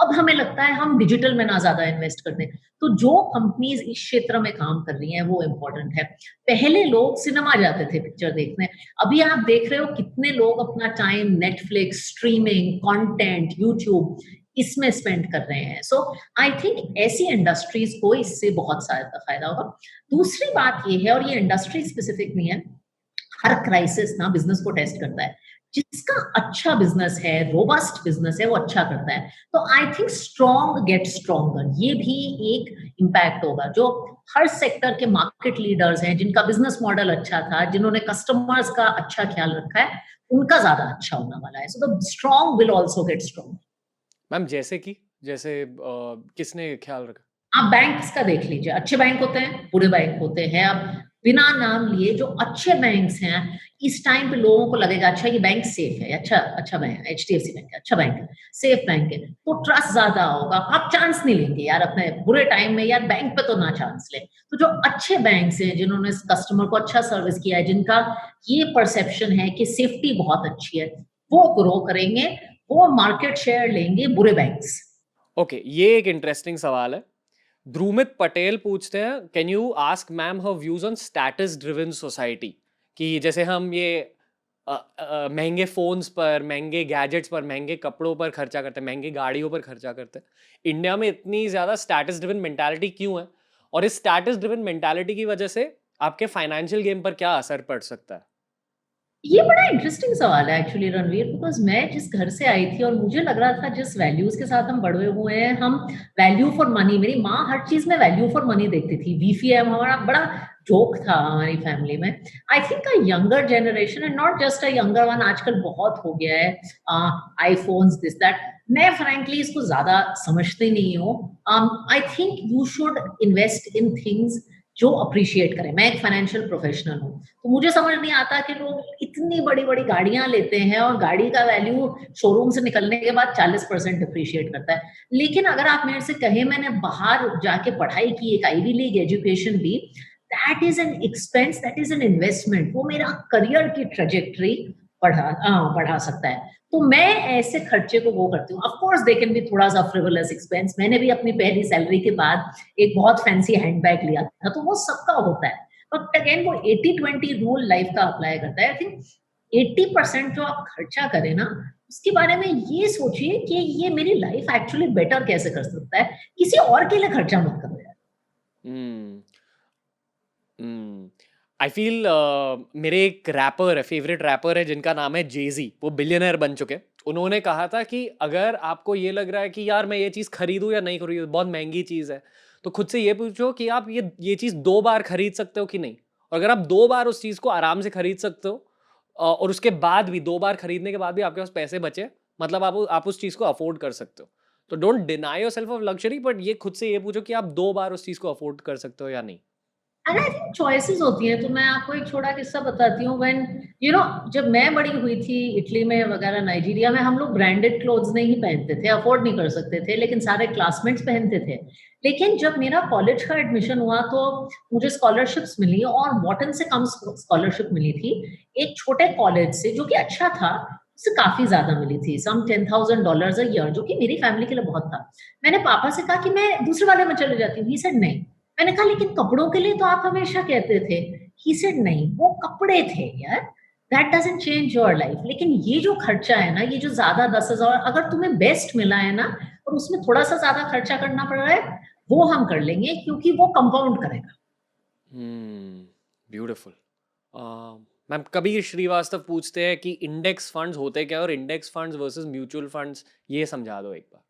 अब हमें लगता है हम डिजिटल में ना ज्यादा इन्वेस्ट करते हैं। तो जो कंपनीज इस क्षेत्र में काम कर रही हैं वो इम्पोर्टेंट है। पहले लोग सिनेमा जाते थे पिक्चर देखने, अभी आप देख रहे हो कितने लोग अपना time Netflix, streaming, content, YouTube, इसमें स्पेंड कर रहे हैं। सो आई थिंक ऐसी इंडस्ट्रीज को इससे बहुत सारा फायदा होगा। दूसरी बात ये है, और ये इंडस्ट्री स्पेसिफिक नहीं है, हर क्राइसिस ना बिजनेस को टेस्ट करता है। जिसका अच्छा बिजनेस है, रोबस्ट बिजनेस है, वो अच्छा करता है। तो I think strong get stronger, ये भी एक इम्पैक्ट होगा। जो हर सेक्टर के मार्केट लीडर्स हैं, जिनका बिजनेस मॉडल अच्छा था, जिन्होंने कस्टमर्स का अच्छा ख्याल रखा है, उनका ज्यादा अच्छा होने वाला है। So the strong will also get strong. Ma'am, जैसे किसने ख्याल रखा? आप बैंक्स का देख लीजिए, अच्छे बैंक होते हैं, बुरे बैंक होते हैं। अब बिना नाम लिए जो अच्छे बैंक्स हैं, इस टाइम पे लोगों को लगेगा अच्छा ये बैंक सेफ है, अच्छा अच्छा बैंक है, एचडीएफसी बैंक है, अच्छा बैंक है, सेफ बैंक है, तो ट्रस्ट ज्यादा होगा। आप चांस नहीं लेंगे यार अपने बुरे टाइम में, यार बैंक पे तो ना चांस ले। तो जो अच्छे बैंक्स हैं, जिन्होंने कस्टमर को अच्छा सर्विस किया है, जिनका ये परसेप्शन है कि सेफ्टी बहुत अच्छी है, वो ग्रो करेंगे, वो मार्केट शेयर लेंगे, बुरे बैंक्स। ओके, ये एक इंटरेस्टिंग सवाल है। ध्रुमित पटेल पूछते हैं, can you ask ma'am her views on status driven society? कि जैसे हम ये महंगे फ़ोन्स पर, महंगे गैजेट्स पर, महंगे कपड़ों पर खर्चा करते हैं, महंगी गाड़ियों पर खर्चा करते हैं। इंडिया में इतनी ज़्यादा स्टेटस ड्रिवन मेंटालिटी क्यों है? और इस स्टेटस ड्रिवन मेंटालिटी की वजह से आपके फाइनेंशियल गेम पर क्या असर पड़ सकता है? ये बड़ा इंटरेस्टिंग सवाल है एक्चुअली रणवीर, बिकॉज़ मैं जिस घर से आई थी और मुझे लग रहा था जिस वैल्यूज़ के साथ हम बड़े हुए हैं, हम वैल्यू फॉर मनी, मेरी माँ हर चीज़ में वैल्यू फॉर मनी देखती थी। वीफीएम हमारा बड़ा जोक था हमारी फैमिली में। I think a younger generation and not just a younger one, आजकल बहुत हो गया है आईफ़ोन्स दिस दैट। मैं फ्रैंकली इसको ज़्यादा समझती नहीं हूँ। I think you should invest in things जो अप्रिशिएट करें। मैं एक फाइनेंशियल प्रोफेशनल हूँ, तो मुझे समझ नहीं आता कि लोग इतनी बड़ी-बड़ी गाड़ियाँ लेते हैं और गाड़ी का वैल्यू शोरूम से निकलने के बाद 40% डिप्रिशिएट करता है। लेकिन अगर आप मेरे से कहें मैंने बाहर जाके पढ़ाई की, एक आईवी लीग एजुकेशन ली, that is an expense, that is an investment. वो मेरा करियर की ट्रैजेक्टरी बढ़ा सकता है। तो मैं ऐसे खर्चे को वो करती हूँ। Of course they can be थोड़ा-सा फ्रिवोलस एक्सपेंस। मैंने भी अपनी पहली सैलरी के बाद एक बहुत फैंसी हैंडबैग लिया था, तो वो सबका होता है। बट अगेन वो 80-20 रूल लाइफ का अप्लाई करता है। आई थिंक 80% जो आप खर्चा करें ना, उसके बारे में ये सोचिए कि ये मेरी लाइफ एक्चुअली बेटर कैसे कर सकता है। किसी और के लिए खर्चा मत करो यार। हुँ। हुँ। आई फ़ील मेरे एक रैपर है, फ़ेवरेट रैपर है जिनका नाम है जे-ज़ी, वो बिलियनेयर बन चुके हैं। उन्होंने कहा था कि अगर आपको ये लग रहा है कि यार मैं ये चीज़ खरीदूँ या नहीं खरीदूँ, बहुत महँगी चीज़ है, तो खुद से ये पूछो कि आप ये चीज़ 2 बार खरीद सकते हो कि नहीं? और अगर आप 2 बार उस चीज़ को आराम से खरीद सकते हो और उसके बाद भी 2 बार खरीदने के बाद भी आपके पास पैसे बचे, मतलब आप उस चीज़ को अफ़ोर्ड कर सकते हो। तो don't deny yourself of luxury, but ये खुद से ये पूछो कि आप 2 बार उस चीज़ को अफ़ोर्ड कर सकते हो या नहीं? एंड आई थिंक चॉइसेस होती हैं, तो मैं आपको एक छोटा किस्सा बताती हूँ। व्हेन यू नो जब मैं बड़ी हुई थी इटली में वगैरह नाइजीरिया में, हम लोग ब्रांडेड क्लोथ्स नहीं पहनते थे, अफोर्ड नहीं कर सकते थे, लेकिन सारे क्लासमेट्स पहनते थे। लेकिन जब मेरा कॉलेज का एडमिशन हुआ तो मुझे स्कॉलरशिप्स मिली और वॉटन से कम स्कॉलरशिप मिली थी। एक छोटे कॉलेज से जो कि अच्छा था, उससे काफ़ी ज़्यादा मिली थी, सम $10,000 अ ईयर, जो कि मेरी फैमिली के लिए बहुत था। मैंने पापा से कहा कि मैं दूसरे वाले में चले जाती हूँ। ही सेड नहीं। मैंने कहा लेकिन कपड़ों के लिए तो आप हमेशा कहते थे। ही सेड नहीं, वो कपड़े थे यार, that doesn't change your life. लेकिन ये जो खर्चा है ना, ये जो ज़्यादा 10,000 अगर तुम्हें बेस्ट मिला है ना और उसमें थोड़ा-सा ज़्यादा खर्चा करना पड़ रहा है, वो हम कर लेंगे क्योंकि वो कंपाउंड करेगा। ब्यूटीफुल। मैम, कबीर श्रीवास्तव पूछते हैं कि इंडेक्स फंड्स होते क्या है और index funds versus mutual funds, ये समझा दो एक बार।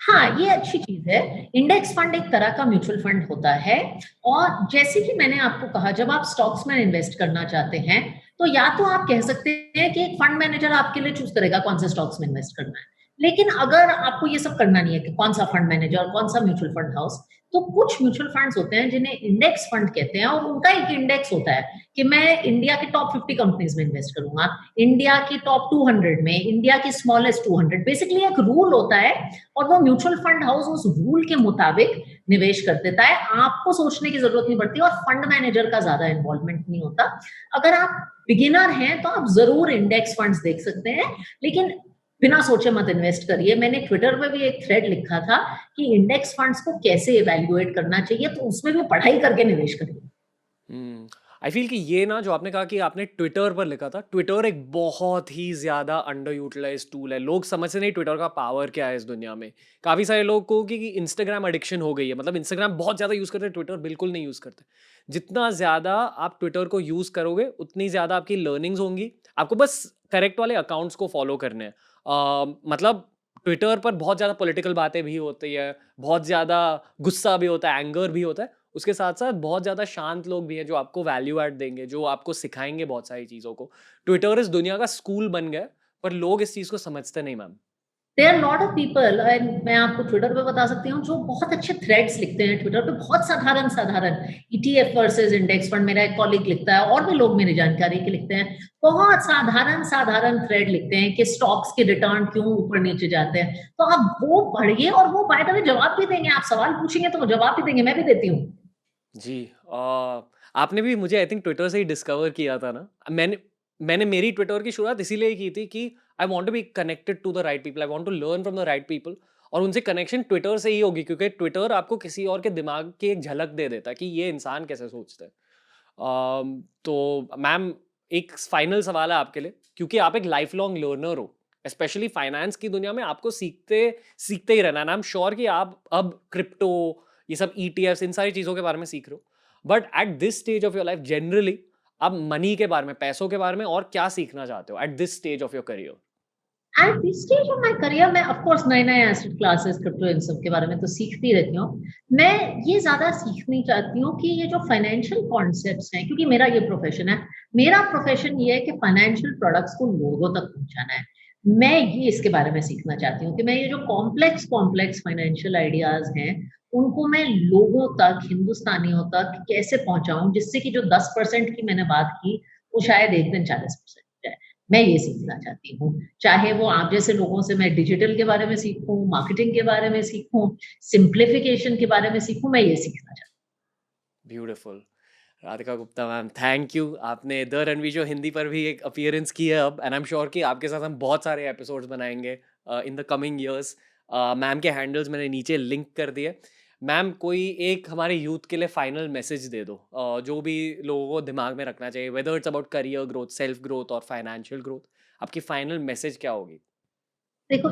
हाँ, ये अच्छी चीज़ है। इंडेक्स फंड एक तरह का म्यूचुअल फंड होता है और जैसे कि मैंने आपको कहा, जब आप स्टॉक्स में इन्वेस्ट करना चाहते हैं, तो या तो आप कह सकते हैं कि एक फंड मैनेजर आपके लिए चूज़ करेगा कौन से स्टॉक्स में इन्वेस्ट करना है। लेकिन अगर आपको ये सब करना नहीं है कि कौन-सा फंड मैनेजर, कौन-सा म्यूचुअल फंड हाउस, तो कुछ म्यूचुअल फंड्स होते हैं जिन्हें इंडेक्स फंड कहते हैं और उनका एक इंडेक्स होता है कि मैं इंडिया के टॉप 50 कंपनीज़ में इन्वेस्ट करूँगा, इंडिया की टॉप 200 में, इंडिया की स्मॉलेस्ट 200। बेसिकली एक रूल होता है और वो म्यूचुअल फंड हाउस उस रूल के मुताबिक निवेश कर देता है। आपको सोचने की जरूरत नहीं पड़ती और फंड मैनेजर का ज्यादा इन्वॉल्वमेंट नहीं होता। अगर आप बिगिनर हैं तो आप जरूर इंडेक्स फंड्स देख सकते हैं, लेकिन बिना सोचे मत इन्वेस्ट करिए। मैंने ट्विटर पे भी एक थ्रेड लिखा था कि इंडेक्स फंड्स को कैसे इवेल्युएट करना चाहिए, तो उसमें भी पढ़ाई करके निवेश करिए। आई फील कि ये ना जो आपने कहा कि आपने ट्विटर पर लिखा था, ट्विटर एक बहुत ही ज़्यादा अंडर यूटिलाइज टूल है। लोग समझते नहीं ट्विटर का पावर क्या है इस दुनिया में। काफ़ी सारे लोग को कि इंस्टाग्राम एडिक्शन हो गई है, मतलब इंस्टाग्राम बहुत ज़्यादा यूज़ करते हैं, ट्विटर बिल्कुल नहीं यूज़ करते। जितना ज़्यादा आप ट्विटर को यूज़ करोगे उतनी ज़्यादा आपकी लर्निंग्स होंगी। आपको बस करेक्ट वाले अकाउंट्स को फॉलो करने हैं। मतलब ट्विटर पर बहुत ज़्यादा पॉलिटिकल बातें भी होती है, बहुत ज़्यादा गुस्सा भी होता है, एंगर भी होता है। उसके साथ-साथ बहुत ज़्यादा शांत लोग भी हैं जो आपको वैल्यू ऐड देंगे, जो आपको सिखाएँगे बहुत सारी चीज़ों को। ट्विटर इस दुनिया का स्कूल बन गया है, पर लोग इस चीज़ को समझते नहीं ma'am. There are lot of people and मैं आपको ट्विटर पे बता सकती हूँ जो बहुत अच्छे थ्रेड्स लिखते हैं ट्विटर पे, बहुत साधारण साधारण ईटीएफ वर्सेस इंडेक्स फंड, मेरा एक कॉलीग लिखता है और भी लोग मेरी जानकारी के लिखते हैं। बहुत साधारण साधारण थ्रेड लिखते हैं कि स्टॉक्स के रिटर्न क्यों ऊपर नीचे जाते हैं, तो आप वो पढ़िए और वो बाय द वे जवाब भी देंगे। आप सवाल पूछेंगे तो वो जवाब भी देंगे, मैं भी देती हूँ। जी। आपने भी मुझे आई थिंक ट्विटर से ही डिस्कवर किया था ना? मैंने मैंने मेरी ट्विटर की शुरुआत इसीलिए की थी कि I want to be connected to the right people, I want to learn from the right people, और उनसे कनेक्शन ट्विटर से ही होगी क्योंकि ट्विटर आपको किसी और के दिमाग की एक झलक दे देता है कि ये इंसान कैसे सोचता है। तो मैम, एक फाइनल सवाल है आपके लिए, क्योंकि आप एक लाइफ लॉन्ग लर्नर हो, स्पेशली फाइनेंस की दुनिया में आपको सीखते सीखते ही रहना है। आई एम श्योर कि आप अब क्रिप्टो, ये सब ईटीएफ्स, इन सारी चीज़ों के बारे में सीख रहे हो, but at this stage of your life generally आप मनी के बारे में, पैसों के बारे में और क्या सीखना चाहते हो at this stage of your career? At this stage of my career मैं ऑफ कोर्स नए-नए एसेट क्लासेस, क्रिप्टो इन सब के बारे में तो सीखती रहती हूँ। मैं ये ज़्यादा सीखनी चाहती हूँ कि ये जो फाइनेंशियल कॉन्सेप्ट्स हैं, क्योंकि मेरा ये प्रोफ़ेशन है। मेरा प्रोफ़ेशन ये है कि फाइनेंशियल प्रोडक्ट्स को लोगों तक पहुँचाना है। मैं ये इसके बारे में सीखना चाहती हूँ कि मैं ये जो कॉम्प्लेक्स कॉम्प्लेक्स फाइनेंशियल आइडियाज़ हैं, उनको मैं लोगों तक, हिंदुस्तानियों तक कैसे पहुँचाऊँ, जिससे कि जो 10% की मैंने बात की, वो शायद एक दिन 40% हो जाए। मैं ये सीखना चाहती हूँ। चाहे वो आप जैसे लोगों से मैं डिजिटल के बारे में सीखूँ, मार्केटिंग के बारे में सीखूँ, सिम्प्लिफिकेशन के बारे में सीखूँ, मैं ये सीखना चाहती beautiful. Radhika Gupta ma'am, thank you. आपने द रणवीर शो हिंदी पर भी एक अपीयरेंस की है अब, एंड आई एम श्योर कि आपके साथ हम बहुत सारे एपिसोड्स बनाएंगे in the coming years. Ma'am के हैंडल्स मैंने नीचे लिंक कर दिए। मैम, कोई एक हमारे यूथ के लिए फाइनल मैसेज दे दो, जो भी लोगों को दिमाग में रखना चाहिए, whether it's about career growth, self growth और फाइनेंशियल ग्रोथ। आपकी फाइनल मैसेज क्या होगी? देखो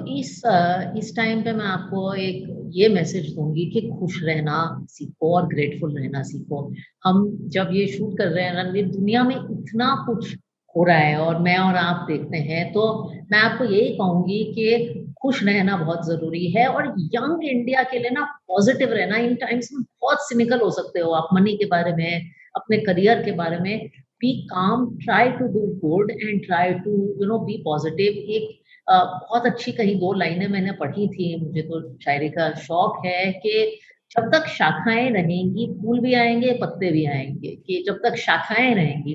इस टाइम पे मैं आपको एक ये मैसेज दूँगी कि खुश रहना सीखो और ग्रेटफुल रहना सीखो। हम जब ये शूट कर रहे हैं रणवीर, दुनिया में इतना कुछ हो रहा है और मैं और आप देखते हैं, तो मैं आपको यही कहूँगी कि खुश रहना बहुत ज़रूरी है और यंग इंडिया के लिए ना पॉज़िटिव रहना। इन टाइम्स में बहुत सिनिकल हो सकते हो आप मनी के बारे में, अपने करियर के बारे में। Be calm, try to do good and try to be positive. एक बहुत अच्छी कहीं 2 लाइनें मैंने पढ़ी थी, मुझे तो शायरी का शौक है कि जब तक शाखाएँ रहेंगी, फूल भी आएँगे, पत्ते भी आएँगे, कि जब तक शाखाएँ रहेंगी,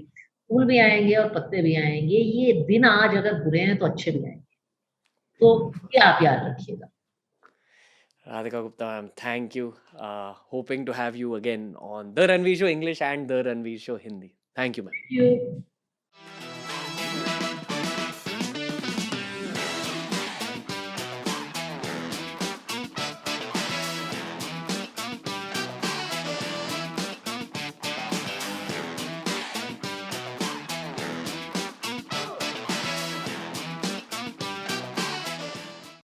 फूल भी आएँगे और पत्ते भी आएँगे। ये दिन आज अगर बुरे हैं तो अच्छे भी आएँगे। तो ये आप याद रखिएगा। Radhika Gupta ma'am, thank you. Hoping to have you again on The Ranveer Show English and The Ranveer Show Hindi. Thank you, ma'am. Thank you.